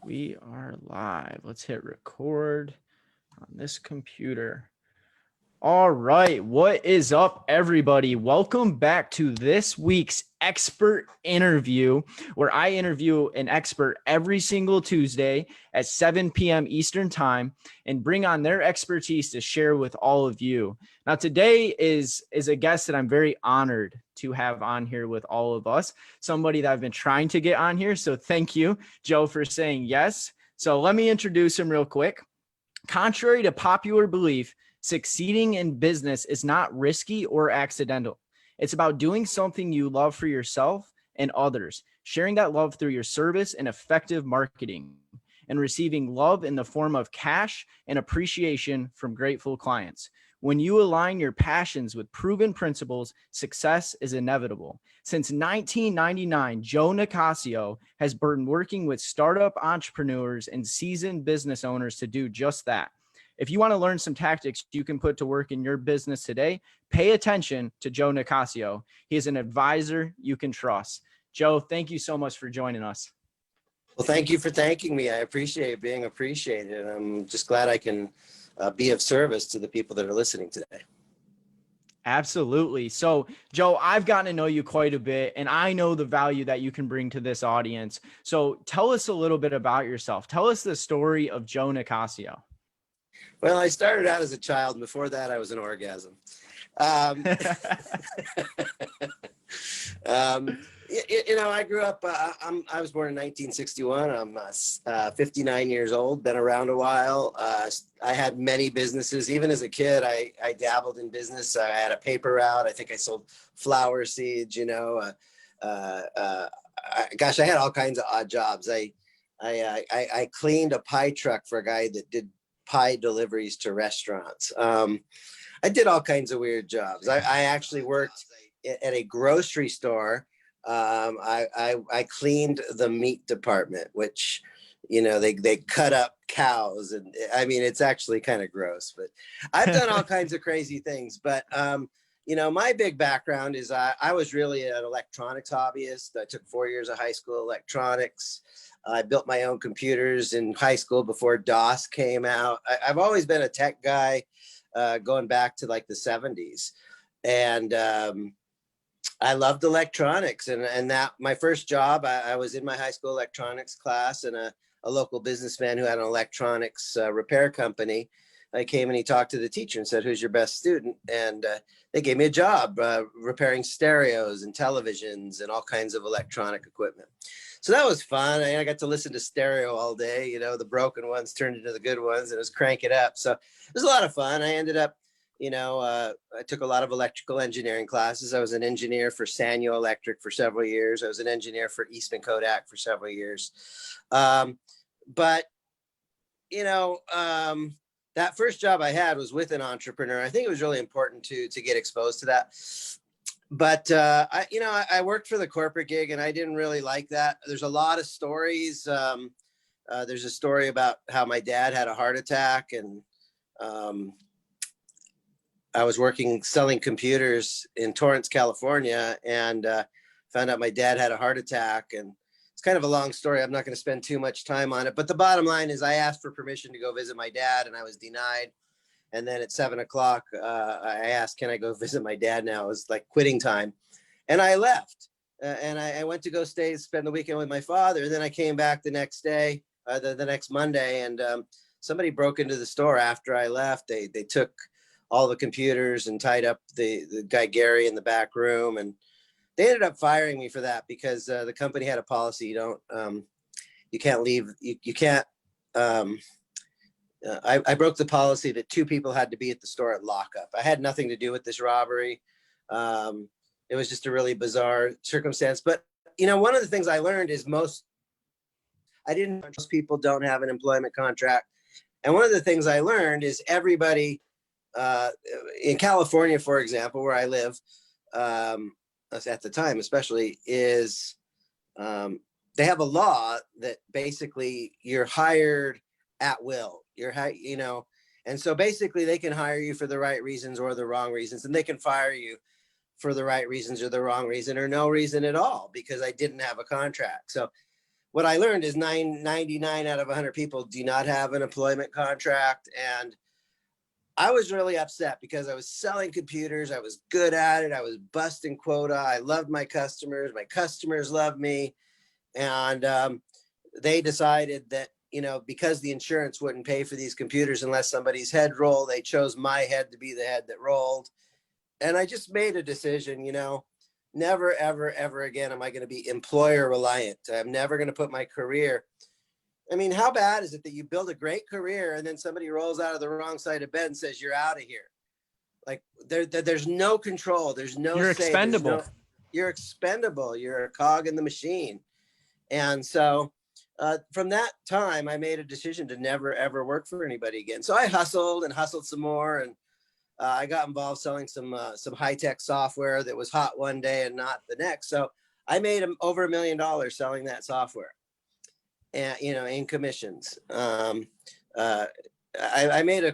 We are live. Let's hit record on this computer. All right. What is up, everybody? Welcome back to this week's expert interview, where I interview an expert every single Tuesday at 7 p.m. Eastern time and bring on their expertise to share with all of you. Now, today is a guest that I'm very honored to have on here with all of us, somebody that I've been trying to get on here. So thank you, Joe, for saying yes. So let me introduce him real quick. Contrary to popular belief, succeeding in business is not risky or accidental. It's about doing something you love for yourself and others, sharing that love through your service and effective marketing, and receiving love in the form of cash and appreciation from grateful clients. When you align your passions with proven principles, success is inevitable. Since 1999, Joe Nicassio has been working with startup entrepreneurs and seasoned business owners to do just that. If you want to learn some tactics you can put to work in your business today, pay attention to Joe Nicassio. He is an advisor you can trust. Joe, thank you so much for joining us. Well, thank you for thanking me. I appreciate being appreciated. I'm just glad I can be of service to the people that are listening today. Absolutely. So, Joe, I've gotten to know you quite a bit, and I know the value that you can bring to this audience. So tell us a little bit about yourself. Tell us the story of Joe Nicassio. Well, I started out as a child. Before that, I was an orgasm. I grew up, I was born in 1961. I'm 59 years old, been around a while. I had many businesses. Even as a kid, I dabbled in business. I had a paper route. I think I sold flower seeds, I had all kinds of odd jobs. I cleaned a pie truck for a guy that did pie deliveries to restaurants. I did all kinds of weird jobs. I actually worked at a grocery store. I cleaned the meat department, which, they cut up cows. And I mean, it's actually kind of gross, but I've done all kinds of crazy things. But, my big background is I was really an electronics hobbyist. I took 4 years of high school electronics. I built my own computers in high school before DOS came out. I've always been a tech guy, going back to like the 70s. And I loved electronics. And that my first job, I was in my high school electronics class, and a local businessman who had an electronics repair company. I came and he talked to the teacher and said, "Who's your best student?" And they gave me a job repairing stereos and televisions and all kinds of electronic equipment. So that was fun. I got to listen to stereo all day. The broken ones turned into the good ones, and it was crank it up. So it was a lot of fun. I ended up, I took a lot of electrical engineering classes. I was an engineer for Sanyo Electric for several years. I was an engineer for Eastman Kodak for several years. But that first job I had was with an entrepreneur. I think it was really important to get exposed to that. But I worked for the corporate gig, and I didn't really like that. There's a lot of stories. There's a story about how my dad had a heart attack, and I was selling computers in Torrance, California, and found out my dad had a heart attack. And it's kind of a long story. I'm not going to spend too much time on it. But the bottom line is I asked for permission to go visit my dad, and I was denied. And then at 7:00, I asked, "Can I go visit my dad now?" It was like quitting time. And I left. And I went to go spend the weekend with my father. And then I came back the next day, the next Monday, and somebody broke into the store after I left. They took all the computers and tied up the guy Gary in the back room. And they ended up firing me for that because the company had a policy. You can't leave. You can't. I broke the policy that 2 people had to be at the store at lockup. I had nothing to do with this robbery. It was just a really bizarre circumstance. But, one of the things I learned is most people don't have an employment contract. And one of the things I learned is everybody in California, for example, where I live at the time, especially, is they have a law that basically you're hired at will. And so basically they can hire you for the right reasons or the wrong reasons, and they can fire you for the right reasons or the wrong reason or no reason at all, because I didn't have a contract. So what I learned is 99 out of 100 people do not have an employment contract. And I was really upset because I was selling computers. I was good at it. I was busting quota. I loved my customers. My customers loved me. And they decided that, you know, because the insurance wouldn't pay for these computers unless somebody's head rolled, they chose my head to be the head that rolled. And I just made a decision, you know, never, ever, ever again am I going to be employer reliant. I'm never going to put my career. I mean, how bad is it that you build a great career and then somebody rolls out of the wrong side of bed and says, you're out of here? Like there's no control. There's no You're say. expendable. You're expendable. You're a cog in the machine. And so from that time, I made a decision to never, ever work for anybody again. So I hustled and hustled some more. And I got involved selling some high-tech software that was hot one day and not the next. So I made over $1 million selling that software. And, you know, in commissions. I made a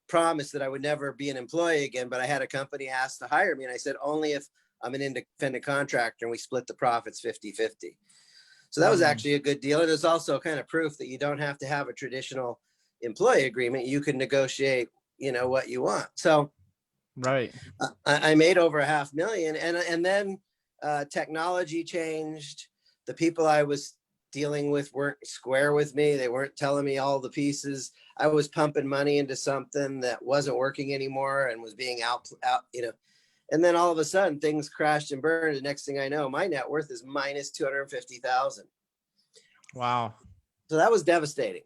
promise that I would never be an employee again, but I had a company ask to hire me. And I said, only if I'm an independent contractor, and we split the profits 50-50. So that was actually a good deal. And it's also kind of proof that you don't have to have a traditional employee agreement. You can negotiate, you know, what you want. So right. I made over $500,000, and then technology changed. The people I was dealing with weren't square with me. They weren't telling me all the pieces. I was pumping money into something that wasn't working anymore and was being out, you know. And then all of a sudden things crashed and burned. The next thing I know, my net worth is minus 250,000. Wow. So that was devastating.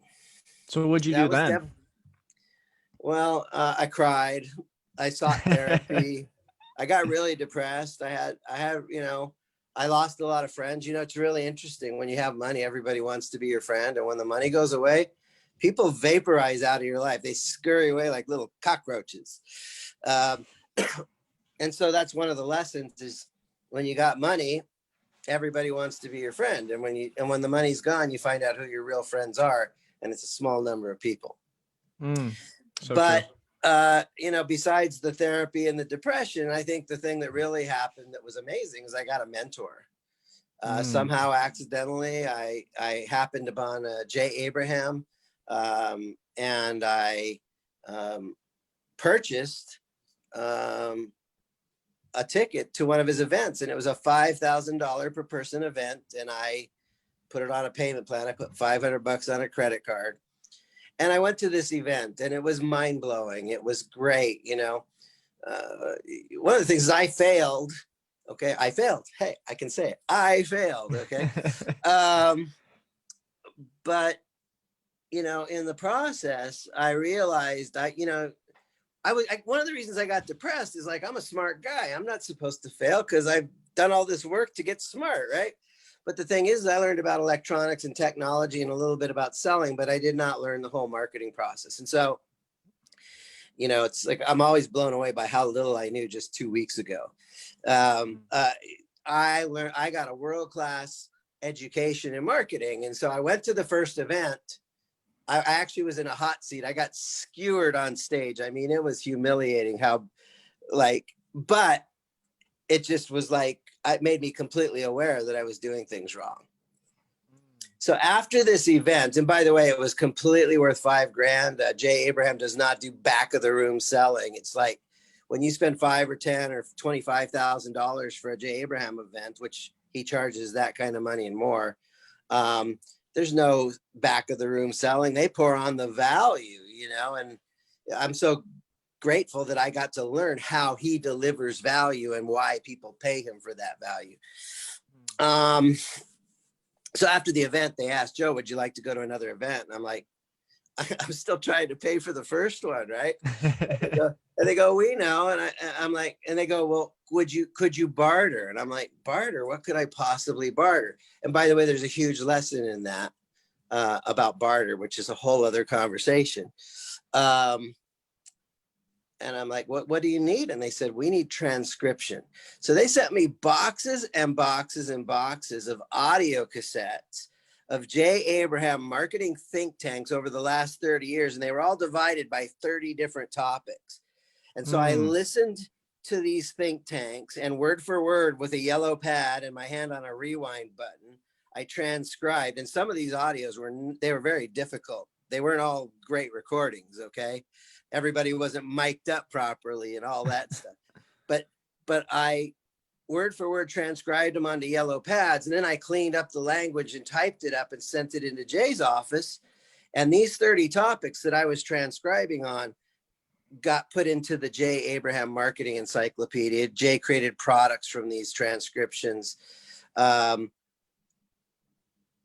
So what'd you do then? Well, I cried. I sought therapy. I got really depressed. I had, you know, I lost a lot of friends. You know, it's really interesting. When you have money, everybody wants to be your friend. And when the money goes away, people vaporize out of your life. They scurry away like little cockroaches. And so that's one of the lessons is when you got money, everybody wants to be your friend. And when the money's gone, you find out who your real friends are. And it's a small number of people. So but you know, besides the therapy and the depression, I think the thing that really happened that was amazing is I got a mentor. Somehow accidentally, I happened upon Jay Abraham, and I purchased a ticket to one of his events, and it was a $5,000 per person event, and I put it on a payment plan. I put $500 on a credit card. And I went to this event, and it was mind-blowing. It was great, you know. One of the things is I failed. Okay, I failed. Hey, I can say it. I failed. Okay, but you know, in the process, I realized one of the reasons I got depressed is like I'm a smart guy. I'm not supposed to fail because I've done all this work to get smart, right? But the thing is, I learned about electronics and technology and a little bit about selling, but I did not learn the whole marketing process. And so, you know, it's like I'm always blown away by how little I knew just 2 weeks ago. I got a world-class education in marketing. And so I went to the first event. I actually was in a hot seat. I got skewered on stage. I mean, it was humiliating but it just was like, it made me completely aware that I was doing things wrong. So after this event, and by the way, it was completely worth $5,000. Jay Abraham does not do back of the room selling. It's like when you spend $5 or $10 or $25,000 for a Jay Abraham event, which he charges that kind of money and more, there's no back of the room selling. They pour on the value, you know, and I'm so grateful that I got to learn how he delivers value and why people pay him for that value. So after the event, they asked, Joe, would you like to go to another event? And I'm like, I'm still trying to pay for the first one, right? And they go, we know. And I'm like, and they go, well, could you barter? And I'm like, barter? What could I possibly barter? And by the way, there's a huge lesson in that about barter, which is a whole other conversation. And I'm like, what do you need? And they said, we need transcription. So they sent me boxes and boxes and boxes of audio cassettes of Jay Abraham marketing think tanks over the last 30 years. And they were all divided by 30 different topics. And so I listened to these think tanks, and word for word with a yellow pad and my hand on a rewind button, I transcribed, and some of these audios were very difficult. They weren't all great recordings. Okay. Everybody wasn't mic'd up properly and all that stuff. But I word for word transcribed them onto yellow pads. And then I cleaned up the language and typed it up and sent it into Jay's office. And these 30 topics that I was transcribing on got put into the Jay Abraham Marketing Encyclopedia. Jay created products from these transcriptions.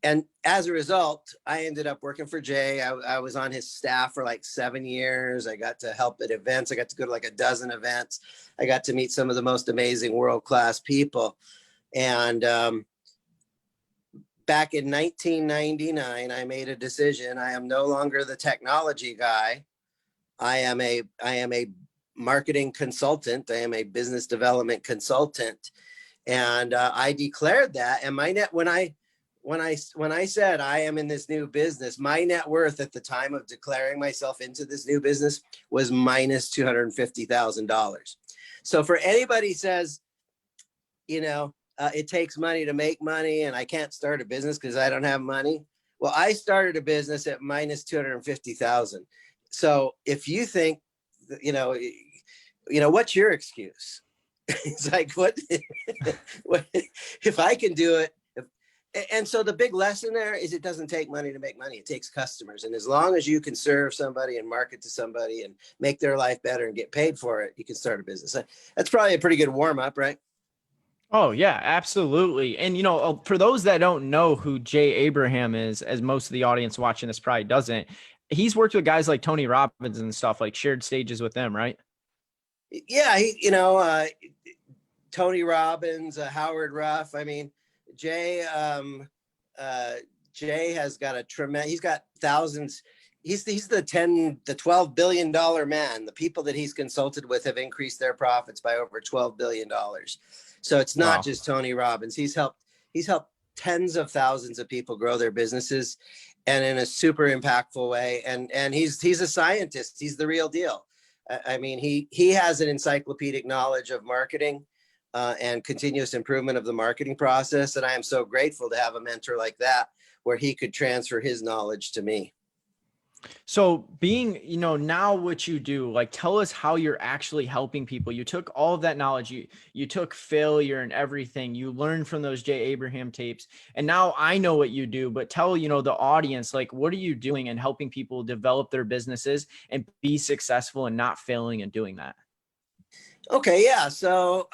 And as a result, I ended up working for Jay. I was on his staff for like 7 years. I got to help at events. I got to go to like a dozen events. I got to meet some of the most amazing world-class people. And back in 1999, I made a decision. I am no longer the technology guy. I am a marketing consultant. I am a business development consultant. And I declared that. And my net, when I said I am in this new business, my net worth at the time of declaring myself into this new business was minus $250,000. So for anybody says, it takes money to make money and I can't start a business because I don't have money. Well, I started a business at minus 250,000. So if you think, what's your excuse? It's like, what if I can do it? And so the big lesson there is it doesn't take money to make money. It takes customers. And as long as you can serve somebody and market to somebody and make their life better and get paid for it, you can start a business. That's probably a pretty good warm up, right? Oh yeah, absolutely. And for those that don't know who Jay Abraham is, as most of the audience watching this probably doesn't, he's worked with guys like Tony Robbins and stuff, like shared stages with them, right? Yeah, Tony Robbins, Howard Ruff. I mean, Jay has got a tremendous, he's got thousands. He's the $12 billion man. The people that he's consulted with have increased their profits by over $12 billion. So it's not just Tony Robbins. He's helped tens of thousands of people grow their businesses and in a super impactful way. And he's a scientist. He's the real deal. I mean, he has an encyclopedic knowledge of marketing and continuous improvement of the marketing process. And I am so grateful to have a mentor like that, where he could transfer his knowledge to me. So being, now what you do, like, tell us how you're actually helping people. You took all of that knowledge, you took failure and everything, you learned from those Jay Abraham tapes. And now I know what you do, but tell, the audience, like, what are you doing and helping people develop their businesses and be successful and not failing and doing that? Okay. Yeah. So,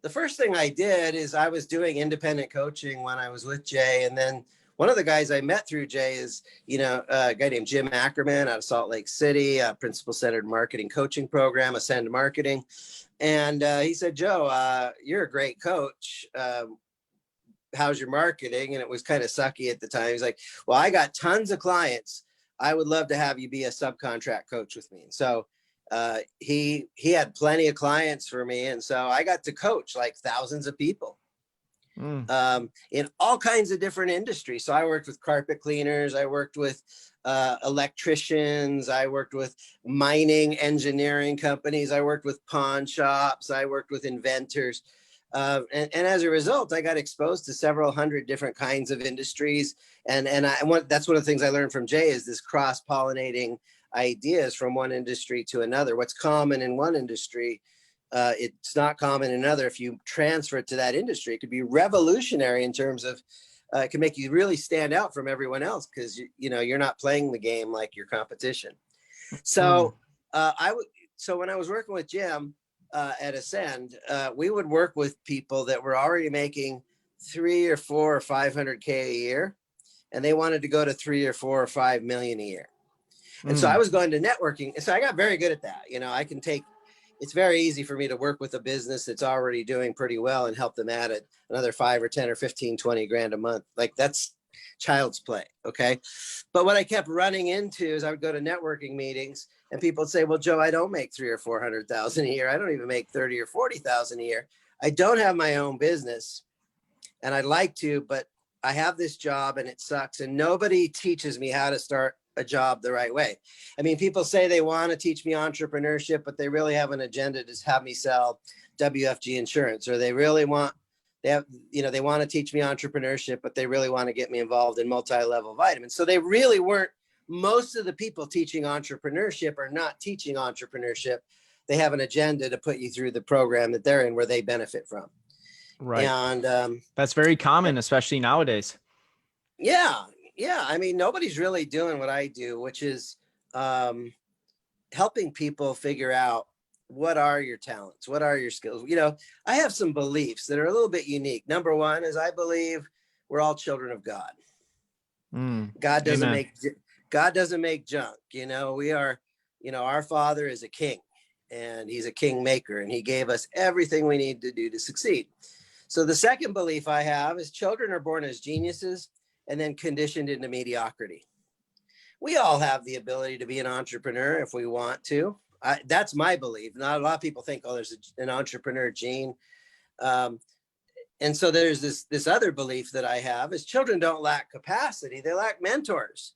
the first thing I did is I was doing independent coaching when I was with Jay. And then one of the guys I met through Jay is, a guy named Jim Ackerman out of Salt Lake City, a principal-centered marketing coaching program, Ascend Marketing. And he said, Joe, you're a great coach. How's your marketing? And it was kind of sucky at the time. He's like, well, I got tons of clients. I would love to have you be a subcontract coach with me. And so he had plenty of clients for me. And so I got to coach like thousands of people. In all kinds of different industries. So I worked with carpet cleaners. I worked with electricians. I worked with mining engineering companies. I worked with pawn shops. I worked with inventors. And as a result, I got exposed to several hundred different kinds of industries. And that's one of the things I learned from Jay is this cross-pollinating ideas from one industry to another. What's common in one industry, it's not common in another. If you transfer it to that industry, it could be revolutionary in terms of it can make you really stand out from everyone else because you're not playing the game like your competition. So so when I was working with Jim at Ascend, we would work with people that were already making 3 or 4 or 500K a year, and they wanted to go to 3 or 4 or 5 million a year. And so I was going to networking. And so I got very good at that. It's very easy for me to work with a business that's already doing pretty well and help them add another 5 or 10 or 15, 20 grand a month. Like that's child's play. Okay. But what I kept running into is I would go to networking meetings and people would say, well, Joe, I don't make 300,000 or 400,000 a year. I don't even make 30 or 40,000 a year. I don't have my own business and I'd like to, but I have this job and it sucks. And nobody teaches me how to start a job the right way. I mean, people say they want to teach me entrepreneurship, but they really have an agenda to have me sell WFG insurance, or they really want They have, they want to teach me entrepreneurship, but they really want to get me involved in multi-level vitamins. So they really weren't, most of the people teaching entrepreneurship are not teaching entrepreneurship. They have an agenda to put you through the program that they're in where they benefit from. Right. And that's very common, especially nowadays. Yeah. I mean, nobody's really doing what I do, which is helping people figure out what are your talents, what are your skills. I have some beliefs that are a little bit unique. Number one is I believe we're all children of God. God doesn't make junk. We are, our Father is a king, and he's a king maker, and he gave us everything we need to do to succeed. So the second belief I have is children are born as geniuses and then conditioned into mediocrity. We all have the ability to be an entrepreneur if we want to. That's my belief. Not a lot of people think, oh, there's an entrepreneur gene. And so there's this other belief that I have is children don't lack capacity. They lack mentors.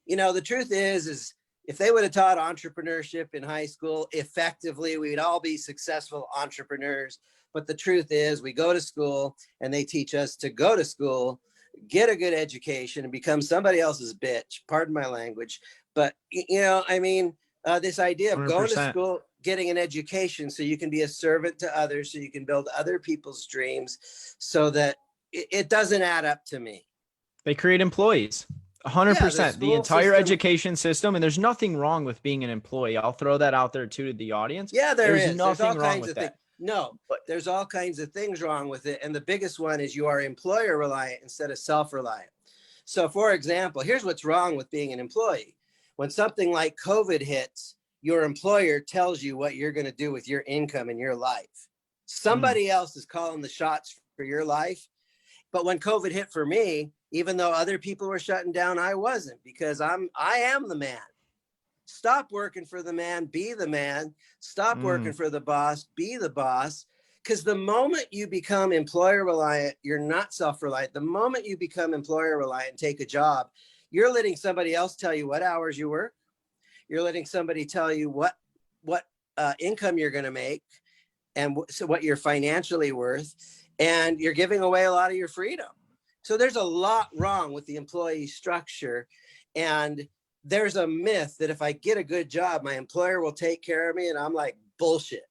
The truth is if they would have taught entrepreneurship in high school effectively, we'd all be successful entrepreneurs. But the truth is we go to school and they teach us to go to school, get a good education, and become somebody else's bitch. Pardon my language. But, this idea of 100%. going to school, getting an education so you can be a servant to others, so you can build other people's dreams, so that it doesn't add up to me. They create employees. 100%. The entire education system, and there's nothing wrong with being an employee. I'll throw that out there too to the audience. Yeah, there's nothing wrong with that. No, but there's all kinds of things wrong with it. And the biggest one is you are employer reliant instead of self-reliant. So for example, here's what's wrong with being an employee. When something like COVID hits, your employer tells you what you're going to do with your income in your life. Somebody else is calling the shots for your life. But when COVID hit for me, even though other people were shutting down, I wasn't, because I am the man. Stop working for the man, be the man. Stop working for the boss, be the boss. Because the moment you become employer reliant, you're not self-reliant. The moment you become employer reliant and take a job, you're letting somebody else tell you what hours you work. You're letting somebody tell you what income you're going to make and so what you're financially worth. And you're giving away a lot of your freedom. So there's a lot wrong with the employee structure. And there's a myth that if I get a good job, my employer will take care of me. And I'm like, bullshit.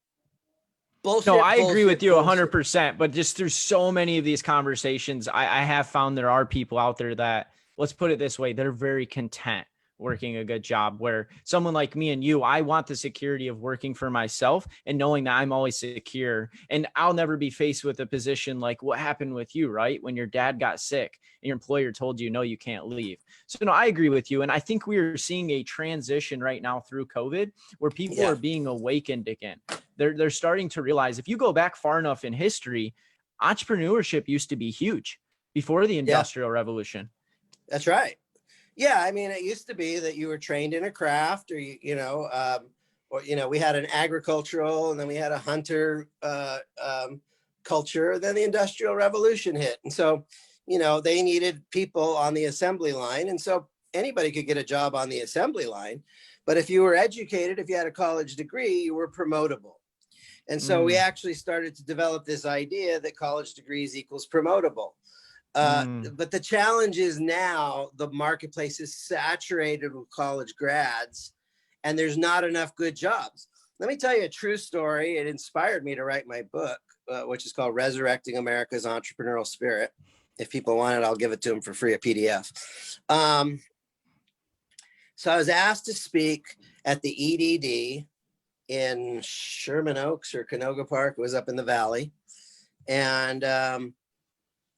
No, I agree with you 100%, but just through so many of these conversations, I have found there are people out there that, let's put it this way, they're very content working a good job, where someone like me and you, I want the security of working for myself and knowing that I'm always secure, and I'll never be faced with a position like what happened with you, right? When your dad got sick and your employer told you, no, you can't leave. So no, I agree with you. And I think we are seeing a transition right now through COVID where people are being awakened again. They're starting to realize, if you go back far enough in history, entrepreneurship used to be huge before the Industrial Revolution. That's right. Yeah, I mean, it used to be that you were trained in a craft, or we had an agricultural, and then we had a hunter culture. Then the Industrial Revolution hit, and so they needed people on the assembly line, and so anybody could get a job on the assembly line. But if you were educated, if you had a college degree, you were promotable. And so we actually started to develop this idea that college degrees equals promotable. But the challenge is now the marketplace is saturated with college grads, and there's not enough good jobs. Let me tell you a true story. It inspired me to write my book, which is called Resurrecting America's Entrepreneurial Spirit. If people want it, I'll give it to them for free, a PDF. So I was asked to speak at the EDD in Sherman Oaks or Canoga Park. It was up in the valley. And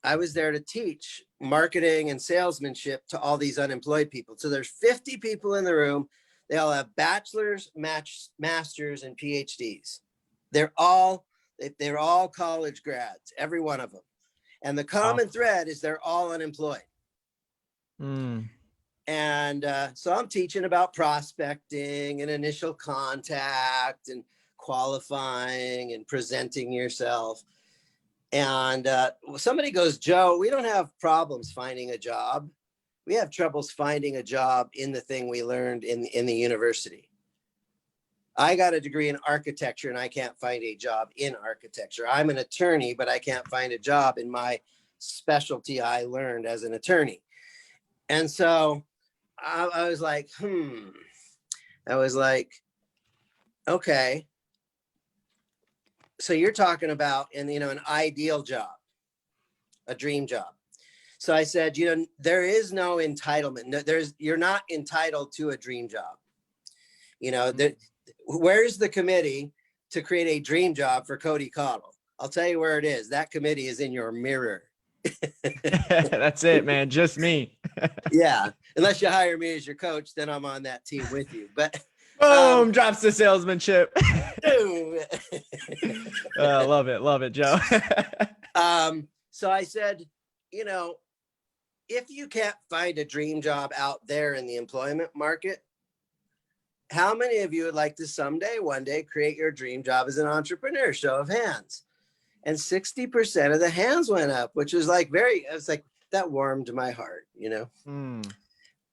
I was there to teach marketing and salesmanship to all these unemployed people. So there's 50 people in the room. They all have bachelor's, masters, and PhDs. They're all college grads, every one of them. And the common thread is they're all unemployed. And so I'm teaching about prospecting and initial contact and qualifying and presenting yourself. And somebody goes, Joe, we don't have problems finding a job. We have troubles finding a job in the thing we learned in the university. I got a degree in architecture and I can't find a job in architecture. I'm an attorney, but I can't find a job in my specialty I learned as an attorney. And so I was like, I was like, okay. So you're talking about, an ideal job, a dream job. So I said, there is no entitlement. No, you're not entitled to a dream job. Where's the committee to create a dream job for Cody Cottle? I'll tell you where it is. That committee is in your mirror. That's it, man. Just me. Yeah. Unless you hire me as your coach, then I'm on that team with you. But boom, drops the salesmanship. Love it, Joe. So I said, if you can't find a dream job out there in the employment market, how many of you would like to someday, one day, create your dream job as an entrepreneur? Show of hands. And 60% of the hands went up, which was like that warmed my heart,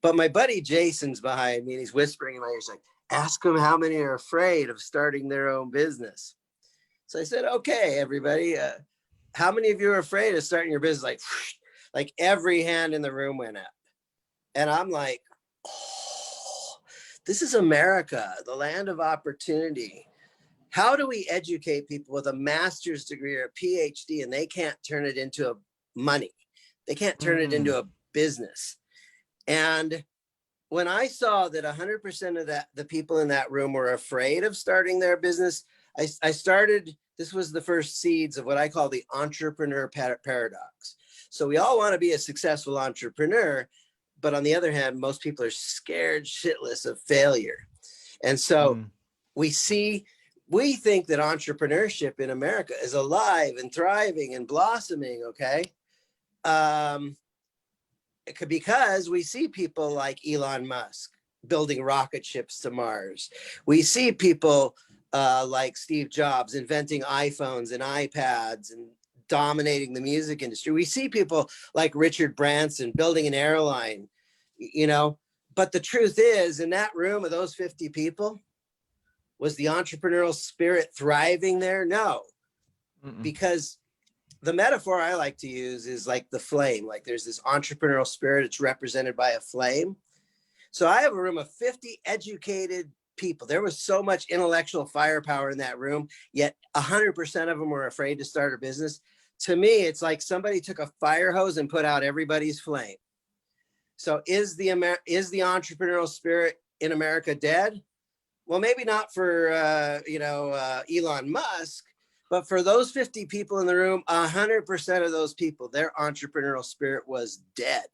But my buddy Jason's behind me and he's whispering in my ear, he's like, ask them how many are afraid of starting their own business. So I said, okay, everybody, how many of you are afraid of starting your business? Like every hand in the room went up. And I'm like, oh, this is America, the land of opportunity. How do we educate people with a master's degree or a PhD and they can't turn it into money? They can't turn it into a business. And when I saw that 100% of the people in that room were afraid of starting their business, I started, this was the first seeds of what I call the entrepreneur paradox. So we all want to be a successful entrepreneur, but on the other hand, most people are scared shitless of failure. And so we think that entrepreneurship in America is alive and thriving and blossoming, okay? Because we see people like Elon Musk building rocket ships to Mars. We see people like Steve Jobs inventing iPhones and iPads and dominating the music industry. We see people like Richard Branson building an airline, but the truth is, in that room of those 50 people, was the entrepreneurial spirit thriving there? No, because the metaphor I like to use is like the flame. Like there's this entrepreneurial spirit. It's represented by a flame. So I have a room of 50 educated people. There was so much intellectual firepower in that room, yet 100% of them were afraid to start a business. To me, it's like somebody took a fire hose and put out everybody's flame. So is the entrepreneurial spirit in America dead? Well, maybe not for, Elon Musk, but for those 50 people in the room, 100% of those people, their entrepreneurial spirit was dead.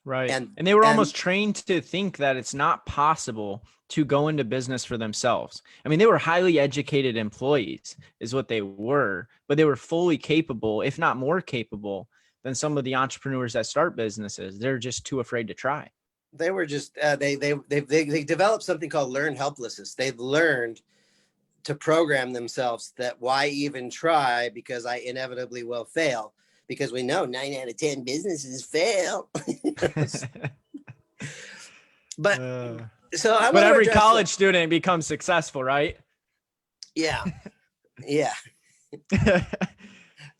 Right. And they were almost trained to think that it's not possible to go into business for themselves. I mean, they were highly educated employees is what they were, but they were fully capable, if not more capable than some of the entrepreneurs that start businesses. They're just too afraid to try. They were just, they developed something called learned helplessness. They've learned to program themselves that why even try, because I inevitably will fail, because we know 9 out of 10 businesses fail. But every college student becomes successful, right? Yeah. Yeah.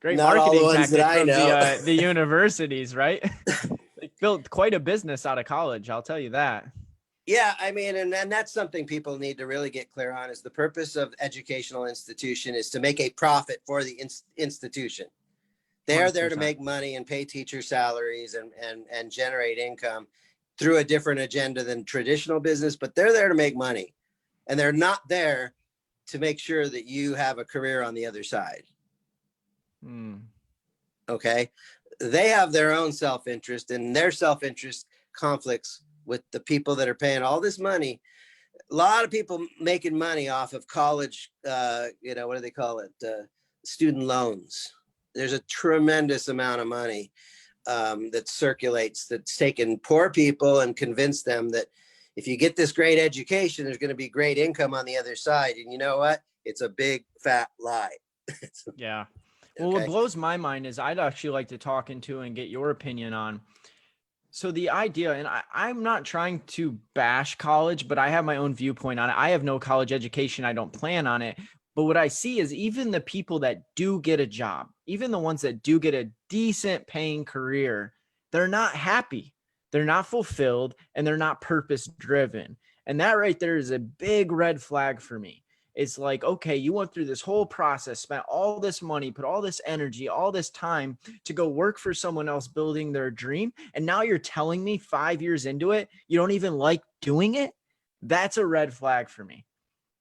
Great Not marketing tactic that I from know. The universities, right? They built quite a business out of college, I'll tell you that. Yeah, I mean, and that's something people need to really get clear on, is the purpose of educational institution is to make a profit for the institution. They are there to make money and pay teacher salaries and generate income through a different agenda than traditional business, but they're there to make money. And they're not there to make sure that you have a career on the other side. Okay. They have their own self-interest, and their self-interest conflicts with the people that are paying all this money. A lot of people making money off of college, what do they call it? Student loans. There's a tremendous amount of money that circulates, that's taken poor people and convinced them that if you get this great education, there's going to be great income on the other side. And you know what? It's a big fat lie. Yeah. Well, what blows my mind is I'd actually like to talk into and get your opinion on. So the idea, and I'm not trying to bash college, but I have my own viewpoint on it. I have no college education. I don't plan on it. But what I see is even the people that do get a job, even the ones that do get a decent paying career, they're not happy. They're not fulfilled and they're not purpose driven. And that right there is a big red flag for me. It's like, okay, you went through this whole process, spent all this money, put all this energy, all this time to go work for someone else building their dream. And now you're telling me 5 years into it, you don't even like doing it. That's a red flag for me.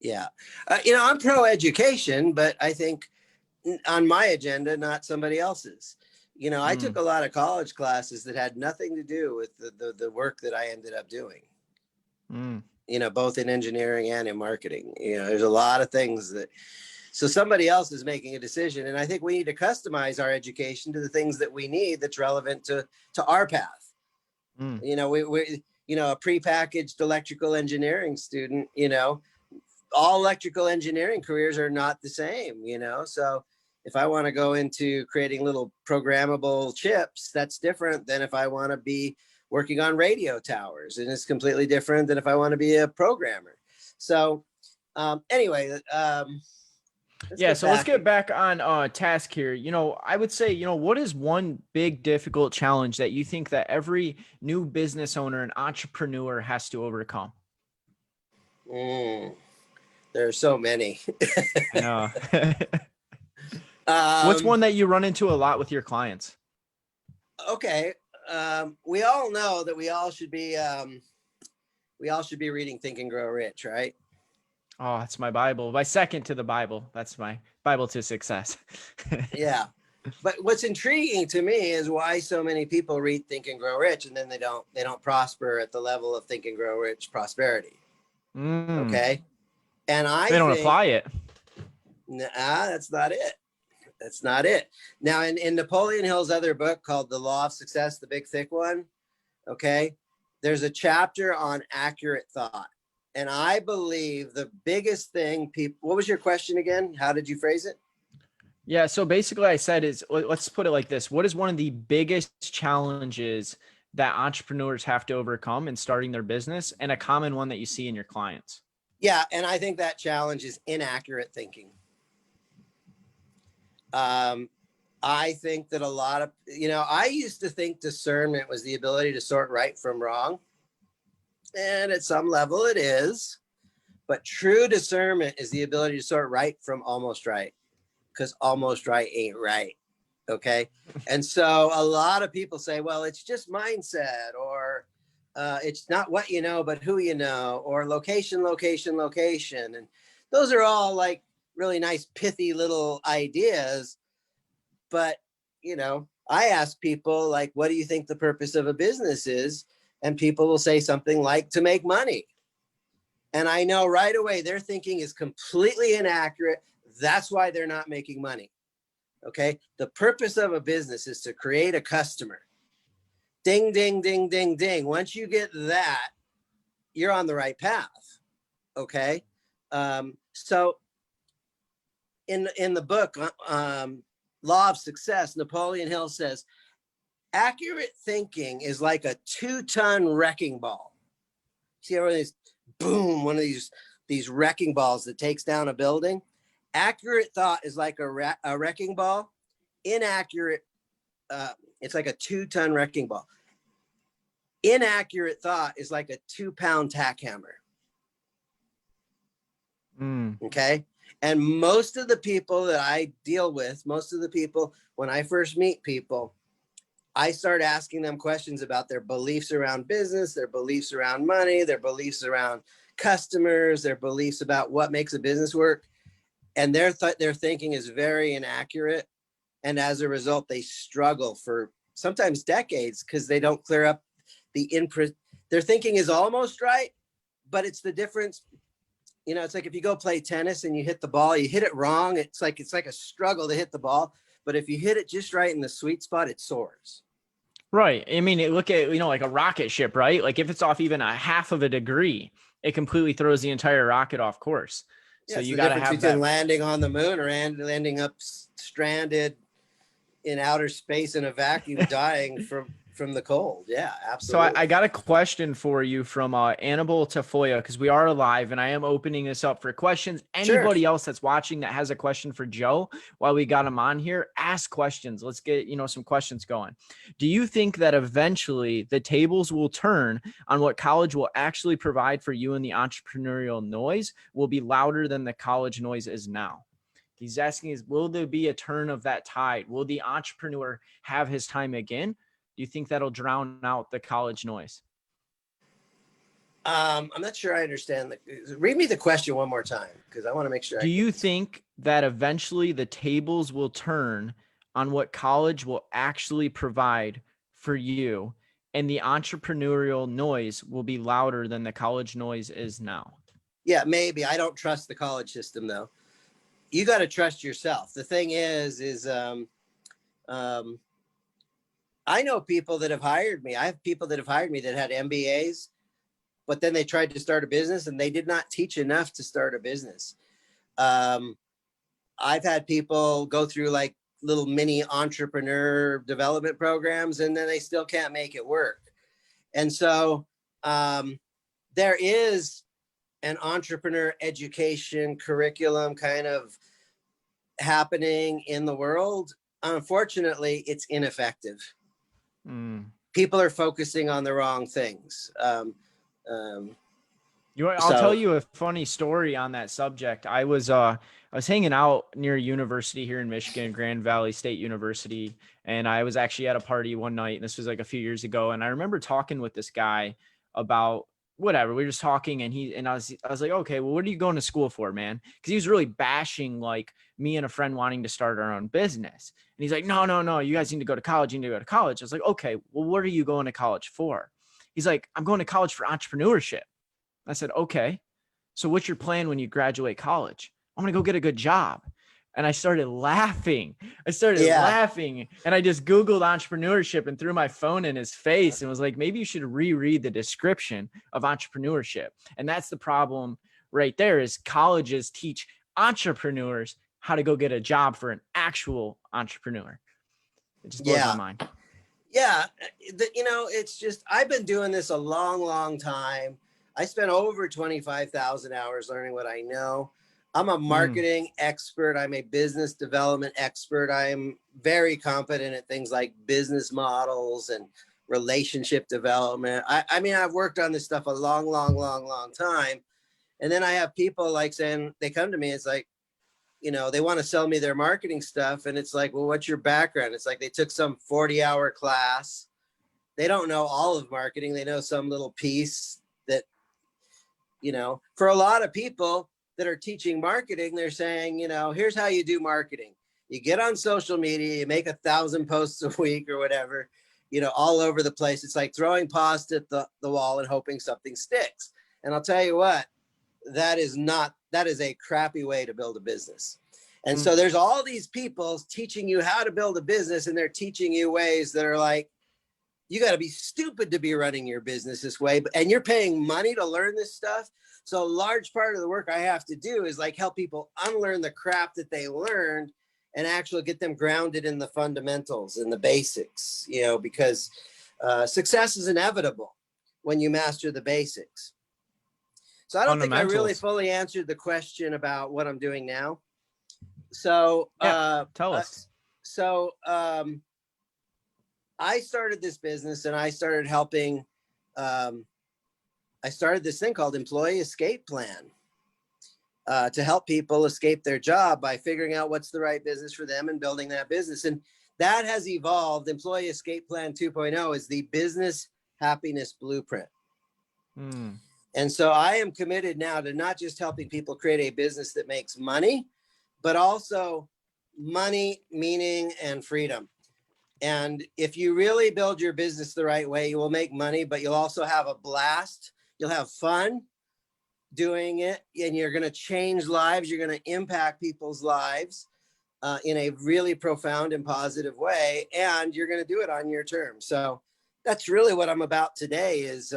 Yeah. I'm pro education, but I think on my agenda, not somebody else's. I took a lot of college classes that had nothing to do with the work that I ended up doing, both in engineering and in marketing. There's a lot of things so somebody else is making a decision. And I think we need to customize our education to the things that we need that's relevant to our path. We a prepackaged electrical engineering student, all electrical engineering careers are not the same, so if I want to go into creating little programmable chips, that's different than if I want to be working on radio towers, and it's completely different than if I want to be a programmer. So anyway, let's get back on task here. I would say, what is one big difficult challenge that you think that every new business owner and entrepreneur has to overcome? There are so many. I know. What's one that you run into a lot with your clients? Okay. We all know that we all should be reading Think and Grow Rich, right? Oh, that's my Bible. My second to the Bible. That's my Bible to success. Yeah. But what's intriguing to me is why so many people read Think and Grow Rich and then they don't prosper at the level of Think and Grow Rich prosperity. Okay. And they don't apply it. Nah, that's not it. That's not it. Now, in Napoleon Hill's other book called The Law of Success, the big thick one, okay, there's a chapter on accurate thought. And I believe the biggest thing what was your question again? How did you phrase it? Yeah. So basically I said let's put it like this. What is one of the biggest challenges that entrepreneurs have to overcome in starting their business, and a common one that you see in your clients? Yeah. And I think that challenge is inaccurate thinking. I think that a lot of, I used to think discernment was the ability to sort right from wrong. And at some level it is, but true discernment is the ability to sort right from almost right, because almost right ain't right. Okay. And so a lot of people say, well, it's just mindset, or it's not what you know, but who you know, or location. And those are all like really nice, pithy little ideas. But, I ask people, like, what do you think the purpose of a business is? And people will say something like to make money. And I know right away their thinking is completely inaccurate. That's why they're not making money. Okay. The purpose of a business is to create a customer. Ding, ding, ding, ding, ding. Once you get that, you're on the right path. Okay. So in the book, Law of Success, Napoleon Hill says, accurate thinking is like a 2-ton wrecking ball. See how these boom, one of these wrecking balls that takes down a building? Accurate thought is like a wrecking ball. Inaccurate, it's like a 2-ton wrecking ball. Inaccurate thought is like a 2-pound tack hammer. Okay. And most of the people that I deal with, when I first meet people, I start asking them questions about their beliefs around business, their beliefs around money, their beliefs around customers, their beliefs about what makes a business work. And their thinking is very inaccurate. And as a result, they struggle for sometimes decades because they don't clear up the input. Their thinking is almost right, but it's the difference. It's like if you go play tennis and you hit the ball, you hit it wrong. It's like a struggle to hit the ball. But if you hit it just right in the sweet spot, it soars. Right. I mean, look at, like a rocket ship, right? Like if it's off even a half of a degree, it completely throws the entire rocket off course. So you got to have that. Landing on the moon or ending up stranded in outer space in a vacuum, dying from the cold. Yeah, So I absolutely. got a question for you from Annabelle Tafoya, because we are live and I am opening this up for questions. Sure. Anybody else that's watching that has a question for Joe while we got him on here, ask questions. Let's get, some questions going. Do you think that eventually the tables will turn on what college will actually provide for you, and the entrepreneurial noise will be louder than the college noise is now? He's asking is, will there be a turn of that tide? Will the entrepreneur have his time again? Do you think that'll drown out the college noise? I'm not sure I understand. Read me the question one more time, because I want to make sure I Do get you this. think that eventually the tables will turn on what college will actually provide for you, and the entrepreneurial noise will be louder than the college noise is now? Yeah, maybe. I don't trust the college system, though. You got to trust yourself. The thing is um, I know people that have hired me. I have people that have hired me that had MBAs, but then they tried to start a business and they did not teach enough to start a business. Um, I've had people go through like little mini entrepreneur development programs, and then they still can't make it work. And so there is an entrepreneur education curriculum kind of happening in the world. Unfortunately, it's ineffective. Mm. People are focusing on the wrong things. Um, I'll tell so you a funny story on that subject. I was hanging out near a university here in Michigan, Grand Valley State University, and I was actually at a party one night, and this was like a few years ago. And I remember talking with this guy about whatever. We were just talking, and I was like, okay, well, what are you going to school for, man? Because he was really bashing like me and a friend wanting to start our own business. And he's like, no, no, no, you guys need to go to college. You need to go to college. I was like, okay, well, what are you going to college for? He's like, I'm going to college for entrepreneurship. I said, okay, so what's your plan when you graduate college? I'm going to go get a good job. And I started laughing. yeah, And I just Googled entrepreneurship and threw my phone in his face and was like, maybe you should reread the description of entrepreneurship. And that's the problem right there, is colleges teach entrepreneurs how to go get a job for an actual entrepreneur. It just blows my yeah, mind. yeah. It's just I've been doing this a long, long time. I spent over 25,000 hours learning what I know. I'm a Mm. marketing expert. I'm a business development expert. I'm very competent at things like business models and relationship development. I mean, I've worked on this stuff a long, long, long, long time. And then I have people like saying, they come to me, it's like, they want to sell me their marketing stuff. And it's like, well, what's your background? It's like they took some 40-hour class. They don't know all of marketing. They know some little piece that, for a lot of people that are teaching marketing, they're saying, here's how you do marketing. You get on social media, you make 1,000 posts a week or whatever, all over the place. It's like throwing pasta at the wall and hoping something sticks. And I'll tell you what, that is a crappy way to build a business. And so Mm. there's all these people teaching you how to build a business, and they're teaching you ways that are like, you got to be stupid to be running your business this way, and you're paying money to learn this stuff. So a large part of the work I have to do is like help people unlearn the crap that they learned and actually get them grounded in the fundamentals and the basics, because success is inevitable when you master the basics. So I don't think I really Fundamentals. fully answered the question about what I'm doing now. So, Yeah. Tell us. so I started this business and I started helping. I started this thing called Employee Escape Plan to help people escape their job by figuring out what's the right business for them and building that business. And that has evolved. Employee Escape Plan 2.0 is the business happiness blueprint. Mm. And so I am committed now to not just helping people create a business that makes money, but also money, meaning, and freedom. And if you really build your business the right way, you will make money, but you'll also have a blast. You'll have fun doing it, and you're going to change lives. You're going to impact people's lives in a really profound and positive way, and you're going to do it on your terms. So that's really what I'm about today is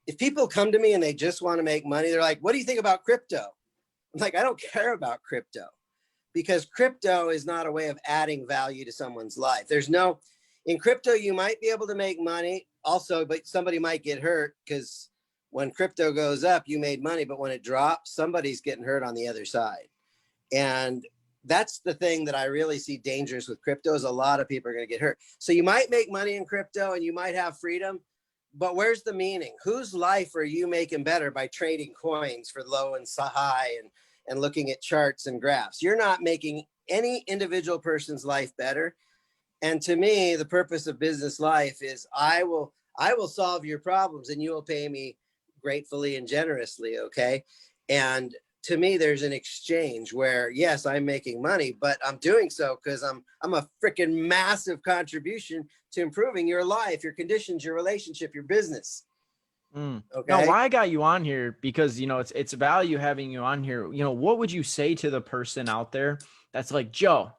if people come to me and they just want to make money, they're like, what do you think about crypto? I'm like, I don't care about crypto, because crypto is not a way of adding value to someone's life. In crypto, you might be able to make money also, but somebody might get hurt, because when crypto goes up, you made money, but when it drops, somebody's getting hurt on the other side. And that's the thing that I really see dangerous with crypto, is a lot of people are going to get hurt. So you might make money in crypto and you might have freedom, but where's the meaning? Whose life are you making better by trading coins for low and high and looking at charts and graphs? You're not making any individual person's life better. And to me, the purpose of business life is I will solve your problems and you will pay me gratefully and generously. Okay. And to me, there's an exchange where, yes, I'm making money, but I'm doing so because I'm a freaking massive contribution to improving your life, your conditions, your relationship, your business. Okay. Okay. Now, why I got you on here, because, you know, it's value having you on here. You know, what would you say to the person out there that's like, Joe,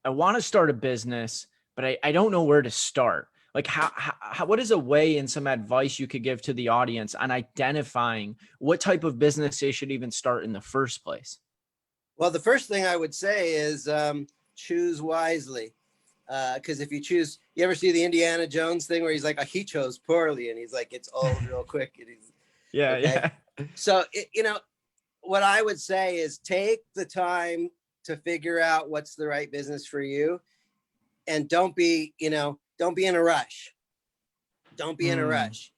I want to start a business, but I don't know where to start? Like how, what is a way and some advice you could give to the audience on identifying what type of business they should even start in the first place? Well, the first thing I would say is choose wisely. Because if you ever see the Indiana Jones thing where he's like, he chose poorly, and he's like, it's old real quick. And he's, yeah. okay? Yeah. So, what I would say is take the time to figure out what's the right business for you, and don't be in a rush. Don't be in a rush.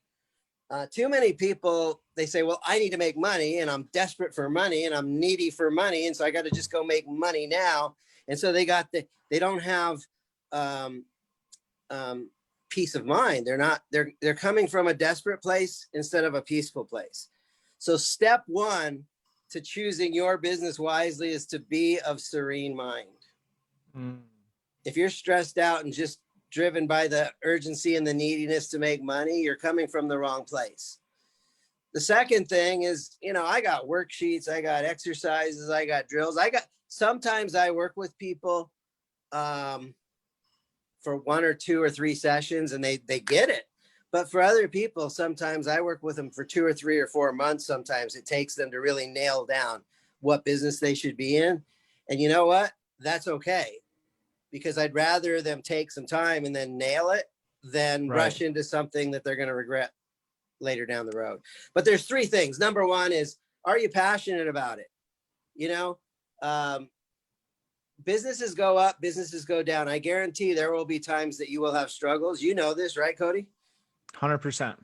Too many people, they say, well, I need to make money and I'm desperate for money and I'm needy for money. And so I got to just go make money now. And so they don't have peace of mind. They're coming from a desperate place instead of a peaceful place. So step one to choosing your business wisely is to be of serene mind. If you're stressed out and just driven by the urgency and the neediness to make money, you're coming from the wrong place. The second thing is, I got worksheets, I got exercises, I got drills. Sometimes I work with people for 1 or 2 or 3 sessions and they get it. But for other people, sometimes I work with them for 2 or 3 or 4 months. Sometimes it takes them to really nail down what business they should be in. And you know what? That's okay. Because I'd rather them take some time and then nail it than rush into something that they're going to regret later down the road. But there's 3 things. Number 1 is, are you passionate about it? Businesses go up, businesses go down. I guarantee there will be times that you will have struggles. You know this, right, Cody? 100%.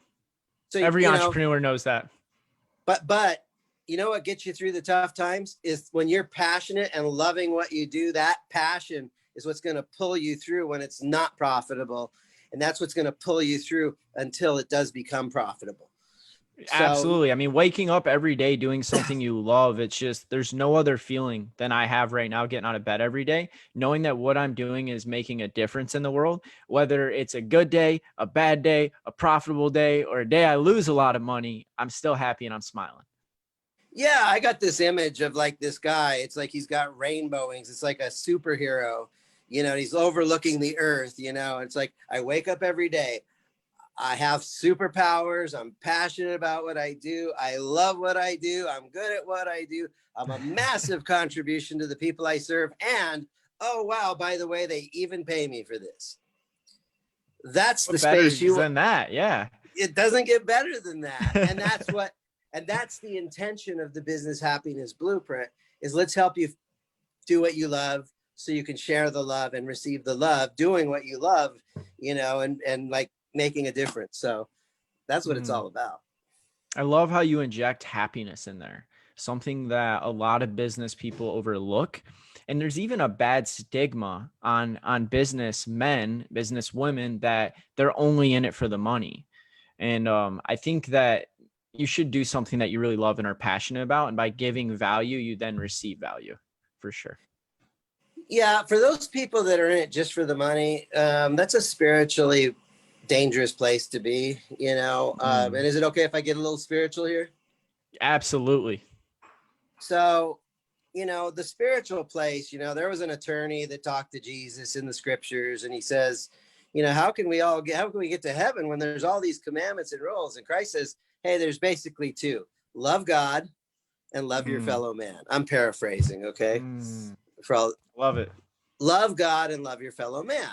So every entrepreneur knows that. But you know what gets you through the tough times is when you're passionate and loving what you do. That passion is what's going to pull you through when it's not profitable. And that's what's going to pull you through until it does become profitable. Absolutely. I mean, waking up every day doing something you love, it's just, there's no other feeling than I have right now getting out of bed every day, knowing that what I'm doing is making a difference in the world, whether it's a good day, a bad day, a profitable day, or a day I lose a lot of money, I'm still happy and I'm smiling. Yeah, I got this image of like this guy. It's like he's got rainbow wings. It's like a superhero, he's overlooking the earth, It's like I wake up every day. I have superpowers. I'm passionate about what I do. I love what I do. I'm good at what I do. I'm a massive contribution to the people I serve. And, oh, wow, by the way, they even pay me for this. That's the space you than that. Yeah. It doesn't get better than that. And that's the intention of the Business Happiness Blueprint is let's help you do what you love so you can share the love and receive the love, doing what you love, and like making a difference. So that's what it's all about. I love how you inject happiness in there, something that a lot of business people overlook. And there's even a bad stigma on businessmen, business women, that they're only in it for the money. And I think that you should do something that you really love and are passionate about. And by giving value, you then receive value for sure. Yeah. For those people that are in it just for the money, that's a spiritually dangerous place to be, and is it okay if I get a little spiritual here? Absolutely. So, the spiritual place, there was an attorney that talked to Jesus in the scriptures, and he says, how can we get to heaven when there's all these commandments and rules? And Christ says, hey, there's basically 2: love God and love your fellow man. I'm paraphrasing. Okay. Love it. Love God and love your fellow man.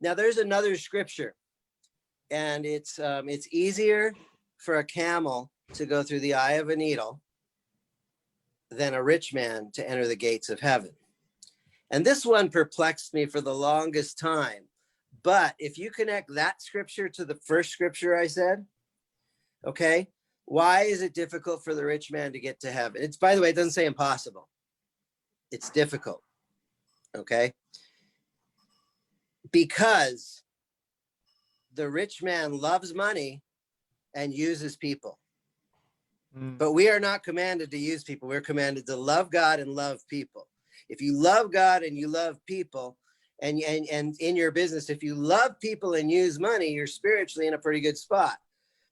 Now there's another scripture, and it's easier for a camel to go through the eye of a needle than a rich man to enter the gates of heaven. And this one perplexed me for the longest time. But if you connect that scripture to the first scripture I said, okay, why is it difficult for the rich man to get to heaven? It's, by the way, it doesn't say impossible. It's difficult, okay? Because the rich man loves money and uses people. But we are not commanded to use people. We're commanded to love God and love people. If you love God and you love people, and in your business, if you love people and use money, you're spiritually in a pretty good spot.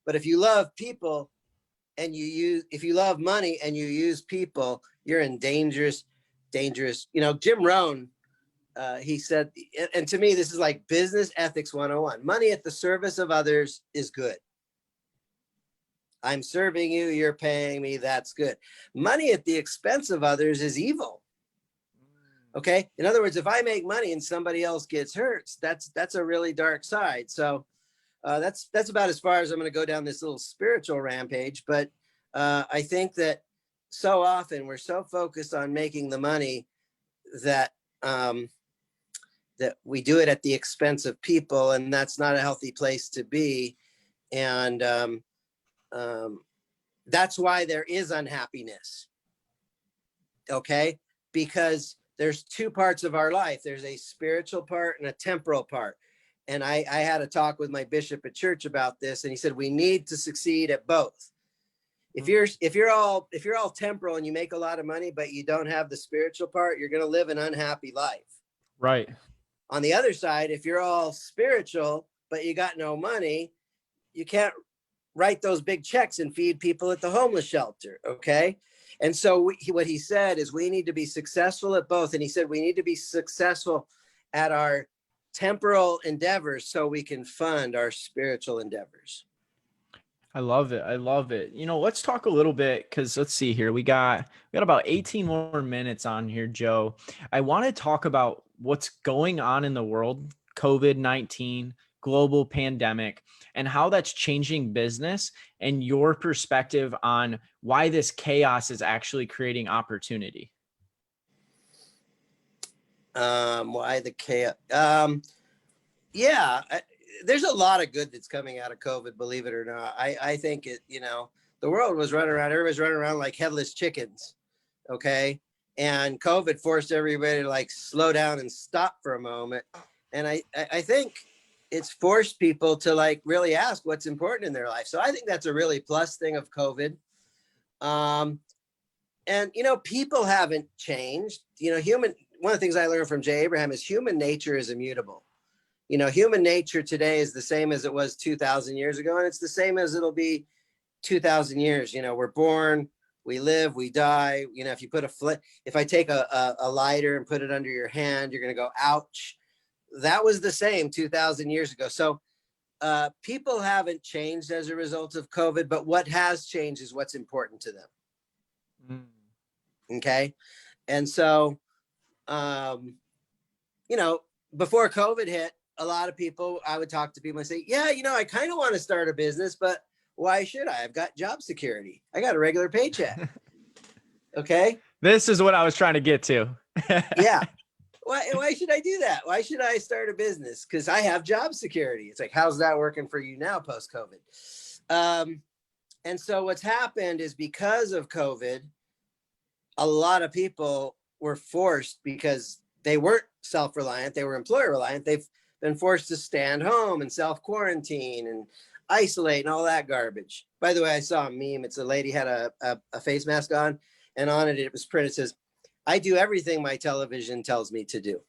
But if you love people and if you love money and you use people, you're in dangerous. You know, Jim Rohn, he said, and to me, this is like business ethics 101. Money at the service of others is good. I'm serving you, you're paying me, that's good. Money at the expense of others is evil. Okay. In other words, if I make money and somebody else gets hurt, that's a really dark side. So that's about as far as I'm going to go down this little spiritual rampage. But I think that so often we're so focused on making the money that that we do it at the expense of people, and that's not a healthy place to be. And that's why there is unhappiness. Okay, because there's two parts of our life. There's a spiritual part and a temporal part. And I had a talk with my bishop at church about this, and he said we need to succeed at both. If you're all temporal and you make a lot of money, but you don't have the spiritual part, you're going to live an unhappy life. Right. On the other side, if you're all spiritual, but you got no money, you can't write those big checks and feed people at the homeless shelter. Okay. And so what he said is we need to be successful at both. And he said we need to be successful at our temporal endeavors so we can fund our spiritual endeavors. I love it. I love it. You know, let's talk a little bit, because let's see here. We got about 18 more minutes on here, Joe. I want to talk about what's going on in the world, COVID-19, global pandemic, and how that's changing business, and your perspective on why this chaos is actually creating opportunity. Why the chaos? There's a lot of good that's coming out of COVID, believe it or not. I think it, you know, the world was running around, everybody's running around like headless chickens. Okay. And COVID forced everybody to like slow down and stop for a moment. And I think it's forced people to like really ask what's important in their life. So I think that's a really plus thing of COVID. And, you know, people haven't changed. You know, one of the things I learned from Jay Abraham is human nature is immutable. You know, human nature today is the same as it was 2,000 years ago, and it's the same as it'll be 2,000 years. You know, we're born, we live, we die. You know, if you put if I take a lighter and put it under your hand, you're going to go, ouch. That was the same 2,000 years ago. So people haven't changed as a result of COVID, but what has changed is what's important to them. Okay. And so, you know, before COVID hit, a lot of people, I would talk to people and say, yeah, you know, I kind of want to start a business, but why should I? I've got job security. I got a regular paycheck. Okay. This is what I was trying to get to. Yeah. Why should I do that? Why should I start a business? Because I have job security. It's like, how's that working for you now post-COVID? And so what's happened is because of COVID, a lot of people were forced, because they weren't self-reliant, they were employer reliant. They've been forced to stand home and self-quarantine and isolate and all that garbage. By the way, I saw a meme. It's a lady had a face mask on, and on it was printed, it says, I do everything my television tells me to do.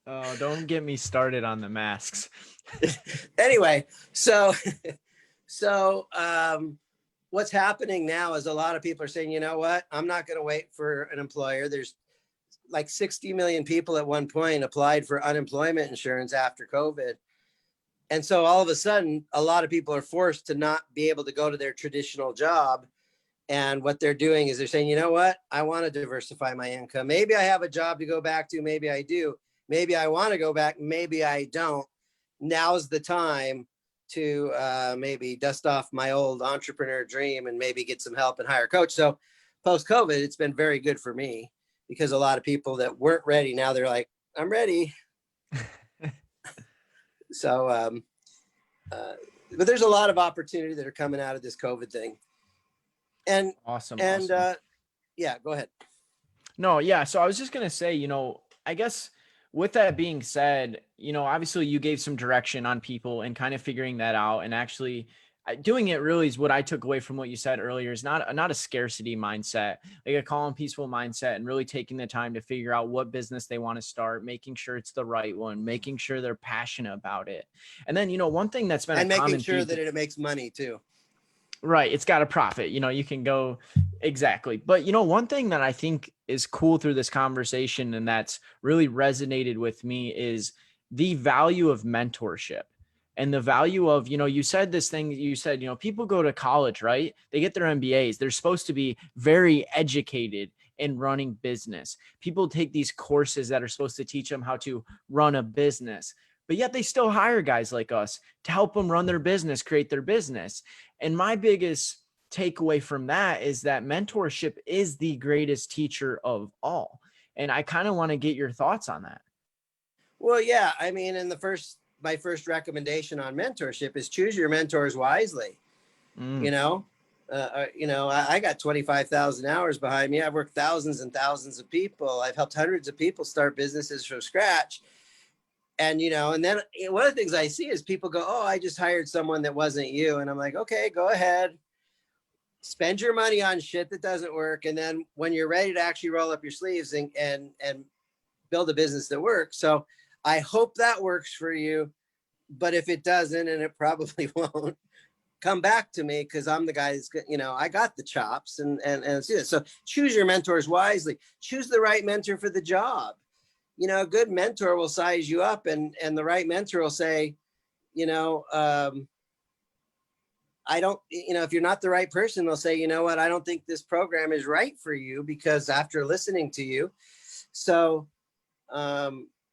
Oh, don't get me started on the masks. Anyway, so what's happening now is a lot of people are saying, you know what, I'm not going to wait for an employer. There's like 60 million people at one point applied for unemployment insurance after COVID. And so all of a sudden, a lot of people are forced to not be able to go to their traditional job. And what they're doing is they're saying, you know what, I want to diversify my income. Maybe I have a job to go back to. Maybe I do. Maybe I want to go back. Maybe I don't. Now's the time to maybe dust off my old entrepreneur dream and maybe get some help and hire a coach. So post COVID, it's been very good for me because a lot of people that weren't ready, now they're like, I'm ready. So, but there's a lot of opportunity that are coming out of this COVID thing. And Awesome. yeah, go ahead. No, yeah. So I was just going to say, I guess with that being said, obviously you gave some direction on people and kind of figuring that out, and actually doing it really is what I took away from what you said earlier, is not a scarcity mindset, like a calm, peaceful mindset, and really taking the time to figure out what business they want to start, making sure it's the right one, making sure they're passionate about it. And then, one thing that's been and a making common sure theme, that it makes money too. right. It's got a profit, you can go exactly. But, one thing that I think is cool through this conversation and that's really resonated with me is the value of mentorship and the value of, you said this thing, you said, people go to college, right? They get their MBAs. They're supposed to be very educated in running business. People take these courses that are supposed to teach them how to run a business, but yet they still hire guys like us to help them run their business, create their business. And my biggest takeaway from that is that mentorship is the greatest teacher of all. And I kind of want to get your thoughts on that. Well, yeah, I mean, my first recommendation on mentorship is choose your mentors wisely. Mm. I got 25,000 hours behind me. I've worked thousands and thousands of people. I've helped hundreds of people start businesses from scratch. And, and then one of the things I see is people go, oh, I just hired someone that wasn't you. And I'm like, okay, go ahead. Spend your money on shit that doesn't work. And then when you're ready to actually roll up your sleeves and build a business that works. So I hope that works for you. But if it doesn't, and it probably won't, come back to me, because I'm the guy that's, I got the chops and see this. So choose your mentors wisely. Choose the right mentor for the job. A good mentor will size you up, and the right mentor will say, I don't, if you're not the right person, they'll say, you know what, I don't think this program is right for you because after listening to you. So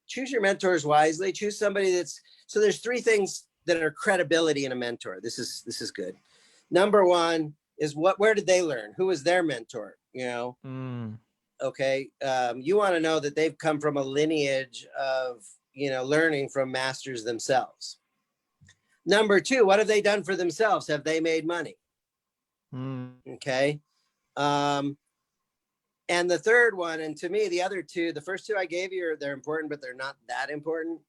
choose your mentors wisely. Choose somebody so there's three things that are credibility in a mentor. This is good. Number one is where did they learn? Who was their mentor? Okay. You want to know that they've come from a lineage of, learning from masters themselves. Number two, what have they done for themselves? Have they made money? Okay. And the third one, and to me, the other two, the first two I gave you, they're important, but they're not that important.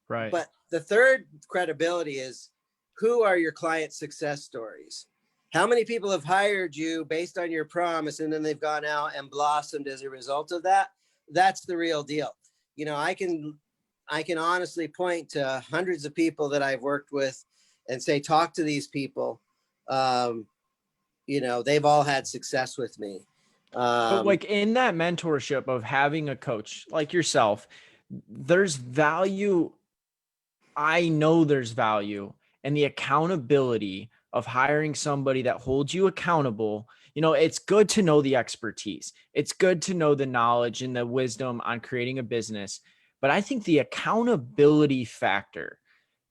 Right. But the third credibility is, who are your client success stories? How many people have hired you based on your promise and then they've gone out and blossomed as a result of that? That's the real deal. I can honestly point to hundreds of people that I've worked with and say, talk to these people. They've all had success with me. But like in that mentorship of having a coach like yourself, there's value. I know there's value in the accountability of hiring somebody that holds you accountable. It's good to know the expertise. It's good to know the knowledge and the wisdom on creating a business. But I think the accountability factor,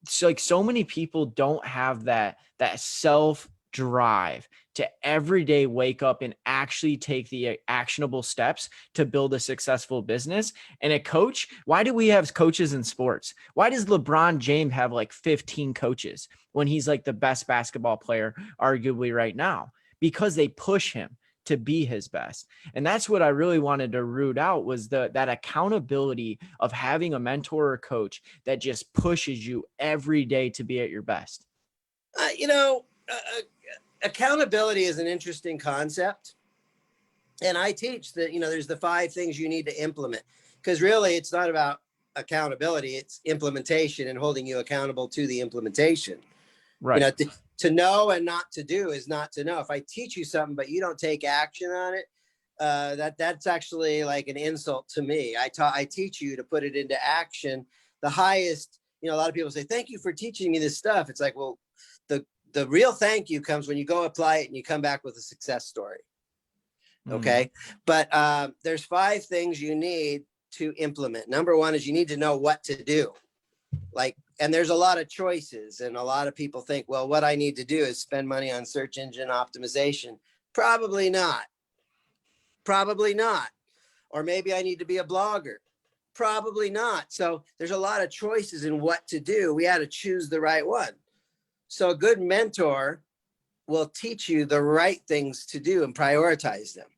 it's like so many people don't have that self drive to every day wake up and actually take the actionable steps to build a successful business. And a coach, why do we have coaches in sports? Why does LeBron James have like 15 coaches when he's like the best basketball player arguably right now? Because they push him to be his best. And that's what I really wanted to root out, was that accountability of having a mentor or coach that just pushes you every day to be at your best. Accountability is an interesting concept. And I teach that, there's the 5 things you need to implement, because really it's not about accountability. It's implementation and holding you accountable to the implementation. Right. To know and not to do is not to know. If I teach you something, but you don't take action on it, that's actually like an insult to me. I teach you to put it into action. The highest, a lot of people say, thank you for teaching me this stuff. It's like, well, the real thank you comes when you go apply it and you come back with a success story. Okay. But there's 5 things you need to implement. Number one is you need to know what to do. And there's a lot of choices, and a lot of people think, well, what I need to do is spend money on search engine optimization. Probably not. Probably not. Or maybe I need to be a blogger. Probably not. So there's a lot of choices in what to do. We had to choose the right one. So a good mentor will teach you the right things to do and prioritize them.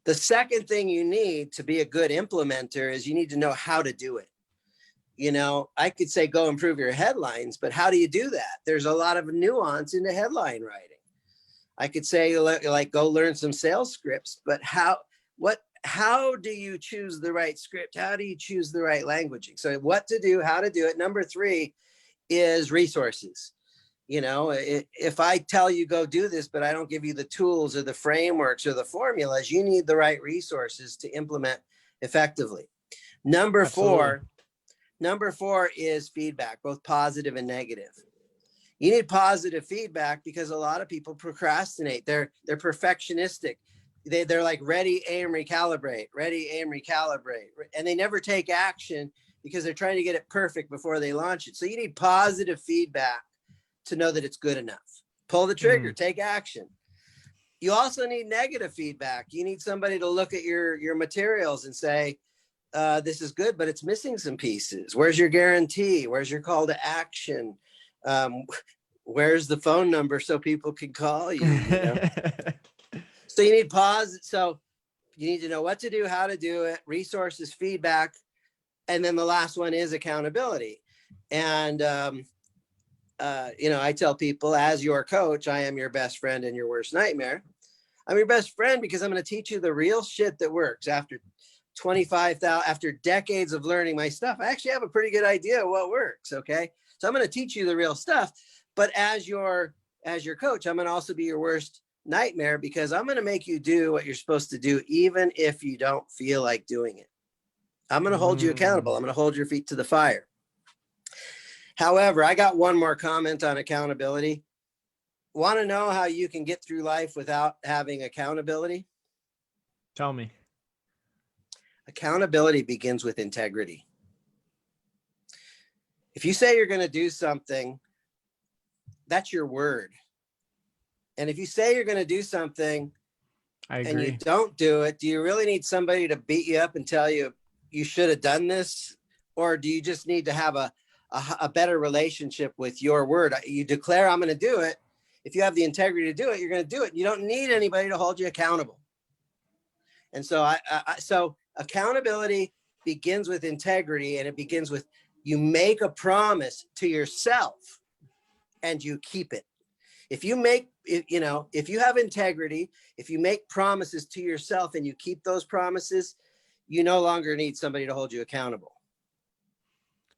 The second thing you need to be a good implementer is you need to know how to do it. I could say go improve your headlines, but how do you do that? There's a lot of nuance into headline writing. I could say like go learn some sales scripts, but how do you choose the right script? How do you choose the right languaging? So what to do, how to do it. Number 3 is resources. If I tell you go do this, but I don't give you the tools or the frameworks or the formulas, you need the right resources to implement effectively. Number four is feedback, both positive and negative. You need positive feedback because a lot of people procrastinate. They're perfectionistic. They're like ready, aim, recalibrate, ready, aim, recalibrate. And they never take action because they're trying to get it perfect before they launch it. So you need positive feedback to know that it's good enough. Pull the trigger, take action. You also need negative feedback. You need somebody to look at your materials and say, this is good, but it's missing some pieces. Where's your guarantee? Where's your call to action? Where's the phone number so people can call you? So you need pause. So you need to know what to do, how to do it, resources, feedback. And then the last one is accountability. And, I tell people, as your coach, I am your best friend and your worst nightmare. I'm your best friend because I'm going to teach you the real shit that works. After decades of learning my stuff, I actually have a pretty good idea of what works. Okay. So I'm going to teach you the real stuff, but as your coach, I'm going to also be your worst nightmare because I'm going to make you do what you're supposed to do, even if you don't feel like doing it. I'm going to hold you accountable. I'm going to hold your feet to the fire. However, I got one more comment on accountability. Want to know how you can get through life without having accountability? Tell me. Accountability begins with integrity. If you say you're going to do something, that's your word. And if you say you're going to do something and you don't do it, do you really need somebody to beat you up and tell you you should have done this? Or do you just need to have a better relationship with your word? You declare, I'm going to do it. If you have the integrity to do it, you're going to do it. You don't need anybody to hold you accountable. And so so accountability begins with integrity, and it begins with you make a promise to yourself and you keep it. If you have integrity, if you make promises to yourself and you keep those promises, you no longer need somebody to hold you accountable.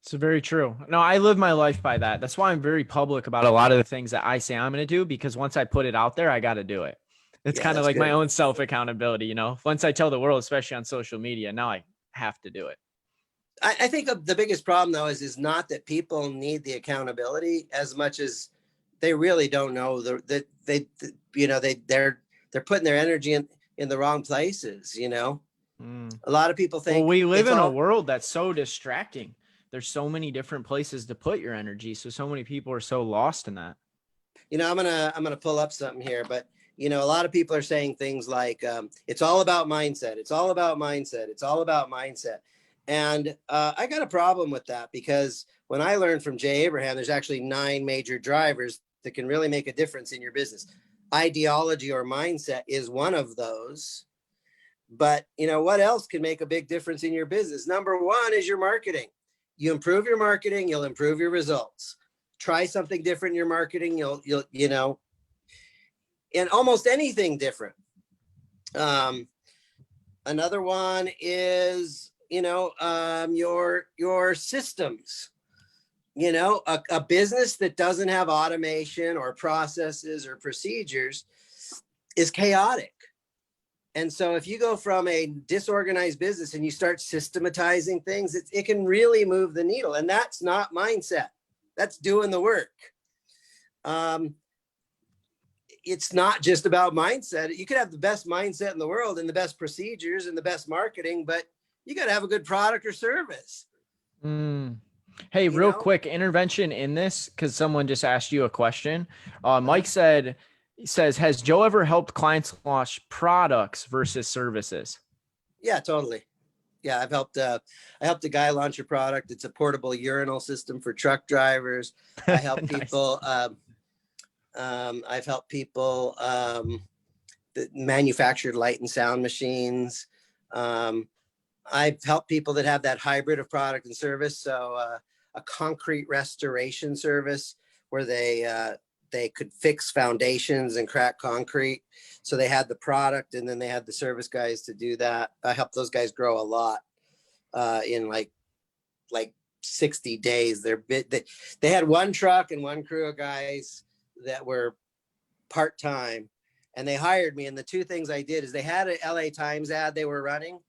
It's very true. No, I live my life by that. That's why I'm very public about a lot of the things that I say I'm going to do, because once I put it out there, I got to do it. It's kind of like my own self accountability. Once I tell the world, especially on social media, now I have to do it. I think the biggest problem though is not that people need the accountability as much as they really don't know that they're putting their energy in the wrong places. A lot of people think, well, we live in a world that's so distracting. There's so many different places to put your energy. So many people are so lost in that. I'm gonna pull up something here, but a lot of people are saying things like, it's all about mindset. It's all about mindset. It's all about mindset. And I got a problem with that, because when I learned from Jay Abraham, there's actually 9 major drivers that can really make a difference in your business. Ideology or mindset is one of those. But what else can make a big difference in your business? Number 1 is your marketing. You improve your marketing, you'll improve your results. Try something different in your marketing, you'll and almost anything different. Another one is your systems. A business that doesn't have automation or processes or procedures is chaotic. And so if you go from a disorganized business and you start systematizing things, it can really move the needle. And that's not mindset. That's doing the work. It's not just about mindset. You could have the best mindset in the world and the best procedures and the best marketing, but you got to have a good product or service. Hey, You real know? quick intervention in this, because someone just asked you a question. Mike says, has Joe ever helped clients launch products versus services? Yeah, totally. Yeah, I helped a guy launch a product. It's a portable urinal system for truck drivers. I help Nice. people. I've helped people that manufactured light and sound machines. I've helped people that have that hybrid of product and service. So a concrete restoration service where they could fix foundations and crack concrete. So they had the product and then they had the service guys to do that. I helped those guys grow a lot in like 60 days. They had one truck and one crew of guys that were part-time, and they hired me. And the two things I did is they had an LA Times ad they were running,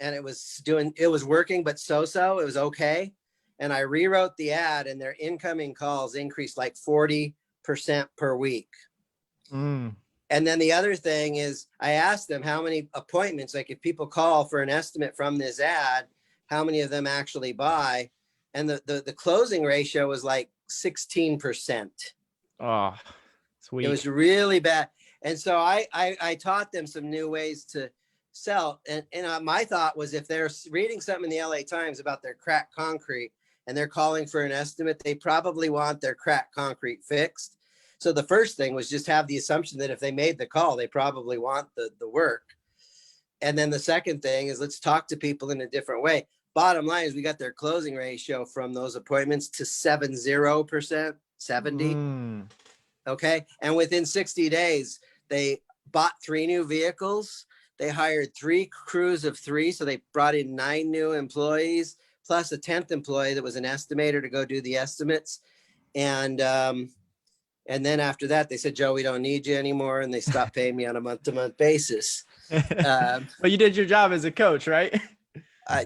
and it was working, but so-so, it was okay. And I rewrote the ad, and their incoming calls increased like 40% per week. And then the other thing is I asked them how many appointments, like if people call for an estimate from this ad, how many of them actually buy? And the closing ratio was like 16%. Oh, sweet. It was really bad. And so I taught them some new ways to sell. And my thought was, if they're reading something in the LA Times about their cracked concrete and they're calling for an estimate, they probably want their cracked concrete fixed. So the first thing was just have the assumption that if they made the call, they probably want the work. And then the second thing is, let's talk to people in a different way. Bottom line is we got their closing ratio from those appointments to 70%, 70. Okay. And within 60 days, they bought 3 new vehicles. They hired 3 crews of 3. So they brought in 9 new employees, plus a 10th employee that was an estimator to go do the estimates. And then after that, they said, Joe, we don't need you anymore. And they stopped paying me on a month-to-month basis. But you did your job as a coach, right? I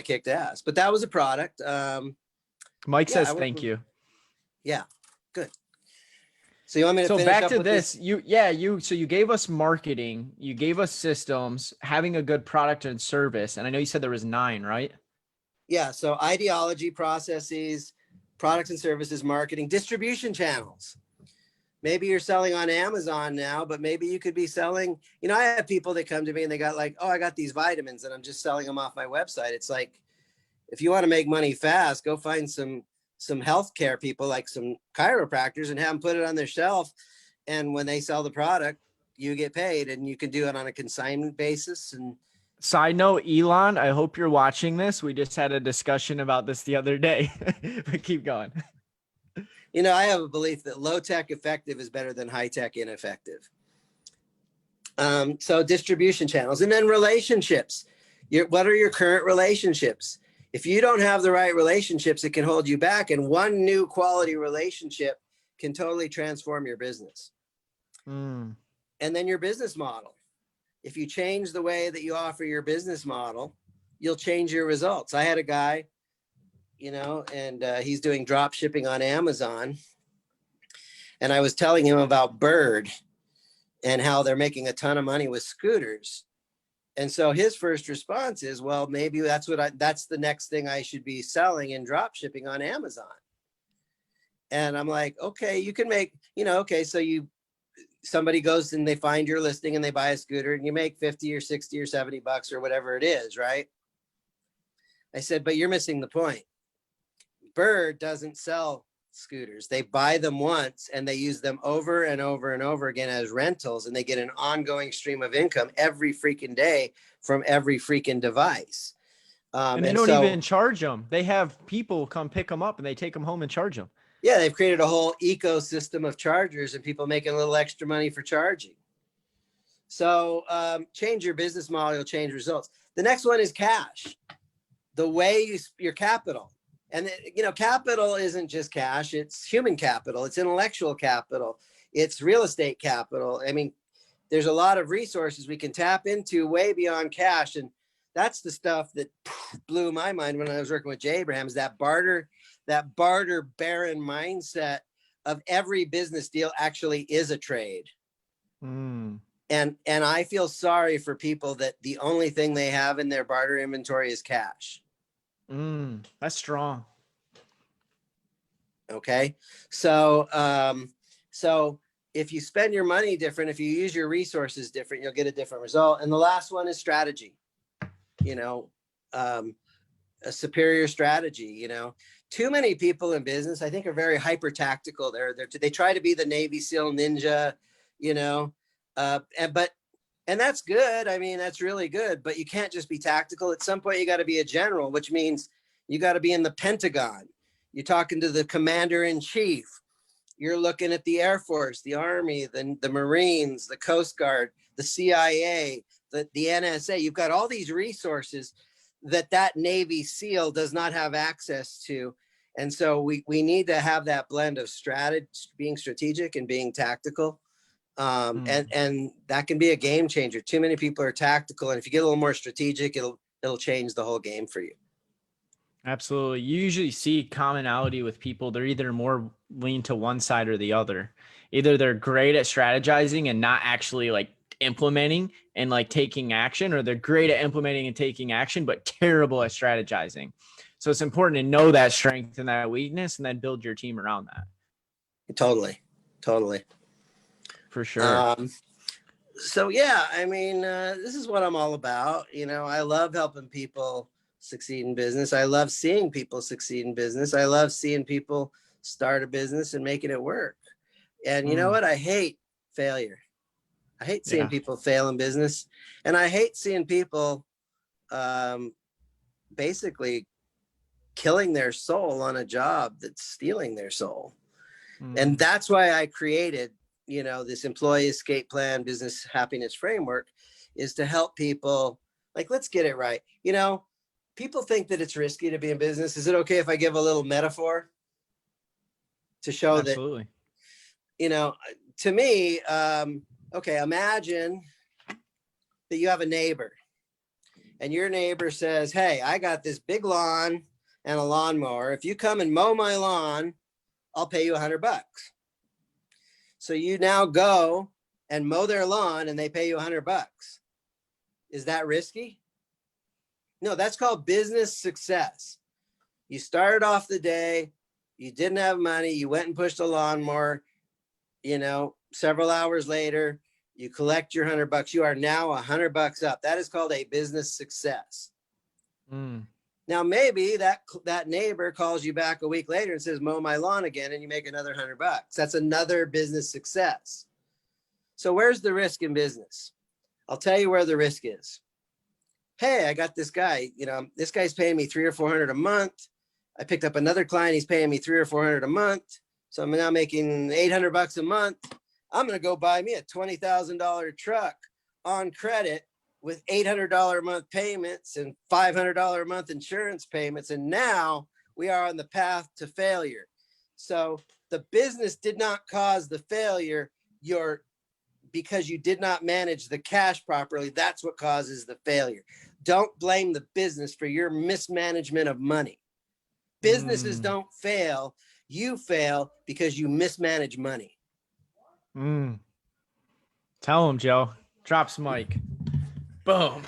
kicked ass, but that was a product. Mike says, thank you. Yeah. Good. So you want me to finish back up to with this? So you gave us marketing, you gave us systems, having a good product and service. And I know you said there was 9, right? Yeah. So ideology, processes, products and services, marketing, distribution channels. Maybe you're selling on Amazon now, but maybe you could be selling, I have people that come to me and they got like, oh, I got these vitamins and I'm just selling them off my website. It's like, if you want to make money fast, go find some healthcare people, like some chiropractors, and have them put it on their shelf. And when they sell the product, you get paid, and you can do it on a consignment basis. And side note, Elon, I hope you're watching this. We just had a discussion about this the other day, but keep going. I have a belief that low tech effective is better than high tech ineffective. So distribution channels, and then relationships. What are your current relationships? If you don't have the right relationships, it can hold you back. And one new quality relationship can totally transform your business. And then your business model. If you change the way that you offer your business model, you'll change your results. I had a guy, and he's doing drop shipping on Amazon. And I was telling him about Bird and how they're making a ton of money with scooters. And so his first response is, well, maybe that's the next thing I should be selling in drop shipping on Amazon. And I'm like, okay, you can make, so somebody goes and they find your listing and they buy a scooter and you make 50 or 60 or 70 bucks or whatever it is, right? I said, but you're missing the point. Bird doesn't sell scooters. They buy them once and they use them over and over and over again as rentals, and they get an ongoing stream of income every freaking day from every freaking device. And they don't even charge them. They have people come pick them up and they take them home and charge them. Yeah, they've created a whole ecosystem of chargers and people making a little extra money for charging. So change your business model, you'll change results. The next one is cash. The way your capital. And, capital isn't just cash. It's human capital. It's intellectual capital. It's real estate capital. I mean, there's a lot of resources we can tap into way beyond cash. And that's the stuff that blew my mind when I was working with Jay Abraham, is that barter baron mindset of every business deal actually is a trade. And And I feel sorry for people that the only thing they have in their barter inventory is cash. That's strong. Okay. So if you spend your money different, if you use your resources different, you'll get a different result. And the last one is strategy, you know, a superior strategy, you know. Too many people in business, I think, are very hyper tactical. They try to be the Navy SEAL ninja, you know, and that's good. I mean, that's really good, but you can't just be tactical. At some point, you got to be a general, which means you got to be in the Pentagon. You're talking to the commander in chief. You're looking at the Air Force, the Army, the Marines, the Coast Guard, the CIA, the NSA. You've got all these resources that Navy SEAL does not have access to. And so we need to have that blend of being strategic and being tactical. And that can be a game changer. Too many people are tactical. And if you get a little more strategic, it'll change the whole game for you. Absolutely. You usually see commonality with people. They're either more lean to one side or the other. Either they're great at strategizing and not actually like implementing and like taking action, or they're great at implementing and taking action, but terrible at strategizing. So it's important to know that strength and that weakness and then build your team around that. Totally. For sure. So yeah, I mean, this is what I'm all about. You know, I love helping people succeed in business. I love seeing people succeed in business. I love seeing people start a business and making it work. And you know what? I hate failure. I hate seeing people fail in business. And I hate seeing people basically killing their soul on a job that's stealing their soul. And that's why I created, you know, this employee escape plan, business happiness framework, is to help people. Like, let's get it right. You know, people think that it's risky to be in business. Is it okay if I give a little metaphor to show Absolutely. that, you know, to me, okay, imagine that you have a neighbor and your neighbor says, hey, I got this big lawn and a lawnmower. If you come and mow my lawn, I'll pay you $100. So you now go and mow their lawn and they pay you $100. Is that risky? No, that's called business success. You started off the day, you didn't have money, you went and pushed a lawnmower, you know, several hours later, you collect your $100. You are now $100 up. That is called a business success. Now, maybe that neighbor calls you back a week later and says, mow my lawn again, and you make another $100. That's another business success. So where's the risk in business? I'll tell you where the risk is. Hey, I got this guy, you know, this guy's paying me $300 or $400 a month. I picked up another client. He's paying me $300 or $400 a month. So I'm now making $800 a month. I'm going to go buy me a $20,000 truck on credit with $800 a month payments and $500 a month insurance payments. And now we are on the path to failure. So the business did not cause the failure. Because you did not manage the cash properly. That's what causes the failure. Don't blame the business for your mismanagement of money. Businesses don't fail. You fail because you mismanage money. Tell him, Joe. Drops mic. Boom.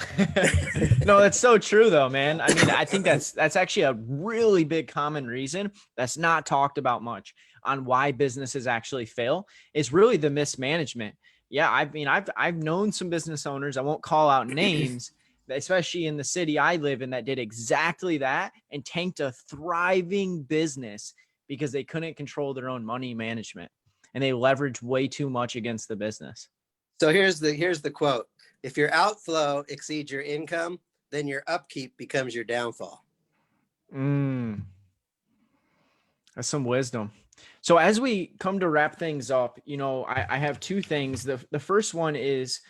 No, that's so true though, man. I mean, I think that's actually a really big common reason that's not talked about much on why businesses actually fail. It's really the mismanagement. Yeah, I mean, I've known some business owners, I won't call out names, especially in the city I live in, that did exactly that and tanked a thriving business because they couldn't control their own money management and they leveraged way too much against the business. So here's the quote. If your outflow exceeds your income, then your upkeep becomes your downfall. That's some wisdom. So as we come to wrap things up, you know, I have two things. The first one is,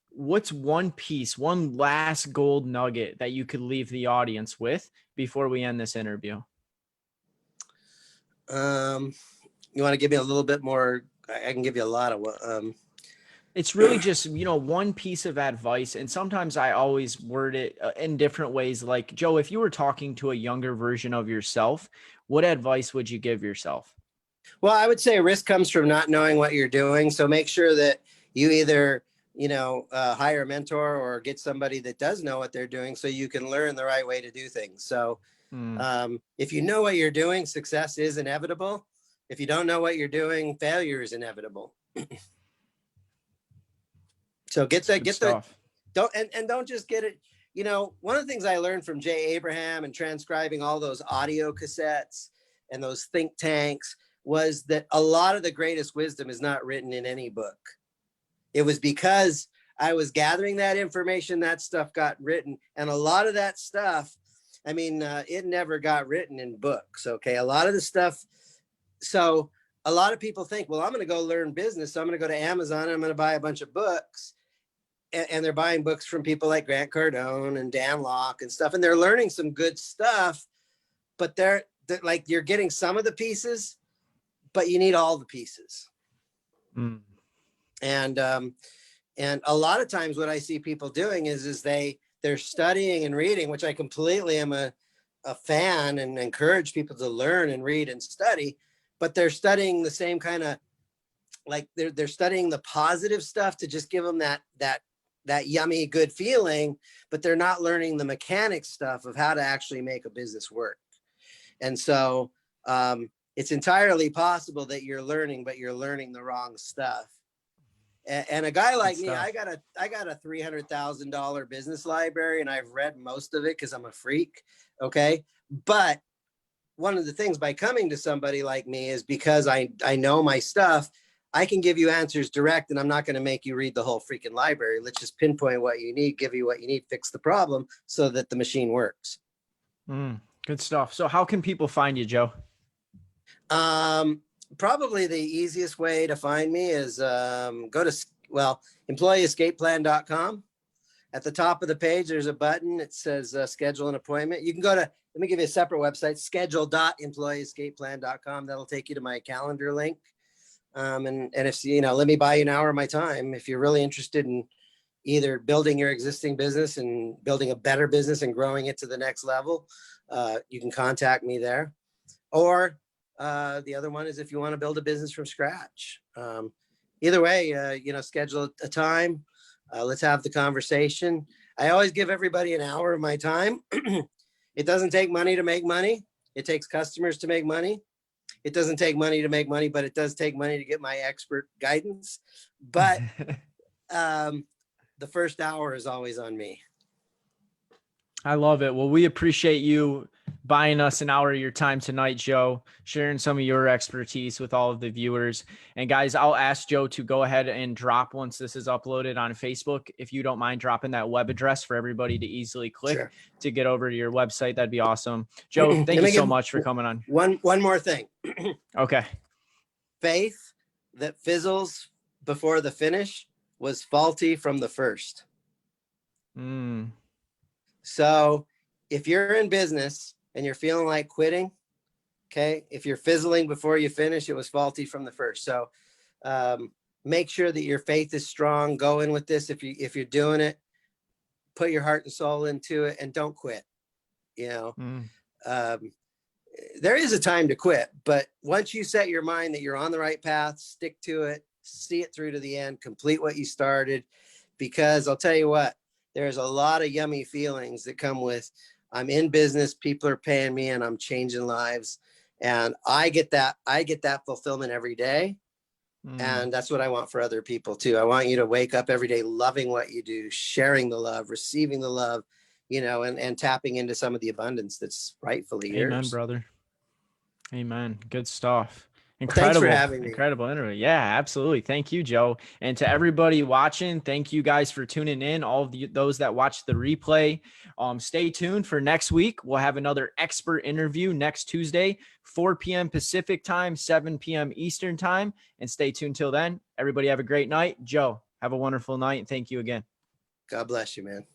what's one piece, one last gold nugget that you could leave the audience with before we end this interview? You want to give me a little bit more? I can give you a lot of It's really just, you know, one piece of advice. And sometimes I always word it in different ways. Like, Joe, if you were talking to a younger version of yourself, what advice would you give yourself? Well, I would say risk comes from not knowing what you're doing. So make sure that you either hire a mentor or get somebody that does know what they're doing so you can learn the right way to do things. So if you know what you're doing, success is inevitable. If you don't know what you're doing, failure is inevitable. So don't just get it. One of the things I learned from Jay Abraham and transcribing all those audio cassettes and those think tanks was that a lot of the greatest wisdom is not written in any book. It was because I was gathering that information, that stuff got written. And a lot of that stuff, it never got written in books. Okay. A lot of the stuff. So a lot of people think, well, I'm going to go learn business. So I'm going to go to Amazon and I'm going to buy a bunch of books. And they're buying books from people like Grant Cardone and Dan Locke and stuff. And they're learning some good stuff, but they're like, you're getting some of the pieces, but you need all the pieces. And a lot of times what I see people doing is they're studying and reading, which I completely am a fan and encourage people to learn and read and study, but they're studying the same kind of, like they're studying the positive stuff to just give them that yummy, good feeling, but they're not learning the mechanics stuff of how to actually make a business work. And so it's entirely possible that you're learning, but you're learning the wrong stuff. And a guy like me, I got a $300,000 business library, and I've read most of it because I'm a freak. Okay. But one of the things by coming to somebody like me is because I know my stuff, I can give you answers direct, and I'm not going to make you read the whole freaking library. Let's just pinpoint what you need, give you what you need, fix the problem so that the machine works. Good stuff. So how can people find you, Joe? Probably the easiest way to find me is go to, employeeescapeplan.com. At the top of the page, there's a button. It says schedule an appointment. You can go to, let me give you a separate website, schedule.employeeescapeplan.com. That'll take you to my calendar link. And if, let me buy you an hour of my time. If you're really interested in either building your existing business and building a better business and growing it to the next level, you can contact me there. Or the other one is if you want to build a business from scratch. Either way, schedule a time. Let's have the conversation. I always give everybody an hour of my time. It doesn't take money to make money. It takes customers to make money. It doesn't take money to make money, but it does take money to get my expert guidance. But the first hour is always on me. I love it. Well, we appreciate you buying us an hour of your time tonight, Joe, sharing some of your expertise with all of the viewers. And guys, I'll ask Joe to go ahead and drop, once this is uploaded on Facebook, if you don't mind dropping that web address for everybody to easily click to get over to your website. That'd be awesome. Joe, thank you so much for coming on. One more thing. Okay. Faith that fizzles before the finish was faulty from the first. So if you're in business and you're feeling like quitting, okay, if you're fizzling before you finish, it was faulty from the first. So make sure that your faith is strong. Go in with this. If you're doing it, put your heart and soul into it and don't quit. There is a time to quit, but once you set your mind that you're on the right path, stick to it, see it through to the end, complete what you started, because I'll tell you what, there's a lot of yummy feelings that come with, I'm in business, people are paying me, and I'm changing lives. And I get that fulfillment every day. And that's what I want for other people too. I want you to wake up every day loving what you do, sharing the love, receiving the love, and tapping into some of the abundance that's rightfully yours. Amen, brother. Amen. Good stuff. Incredible. Thanks for having me. Incredible interview. Yeah, absolutely. Thank you, Joe. And to everybody watching, thank you guys for tuning in. All of those that watch the replay, stay tuned for next week. We'll have another expert interview next Tuesday, 4 p.m. Pacific time, 7 p.m. Eastern time. And stay tuned till then. Everybody have a great night. Joe, have a wonderful night. And thank you again. God bless you, man.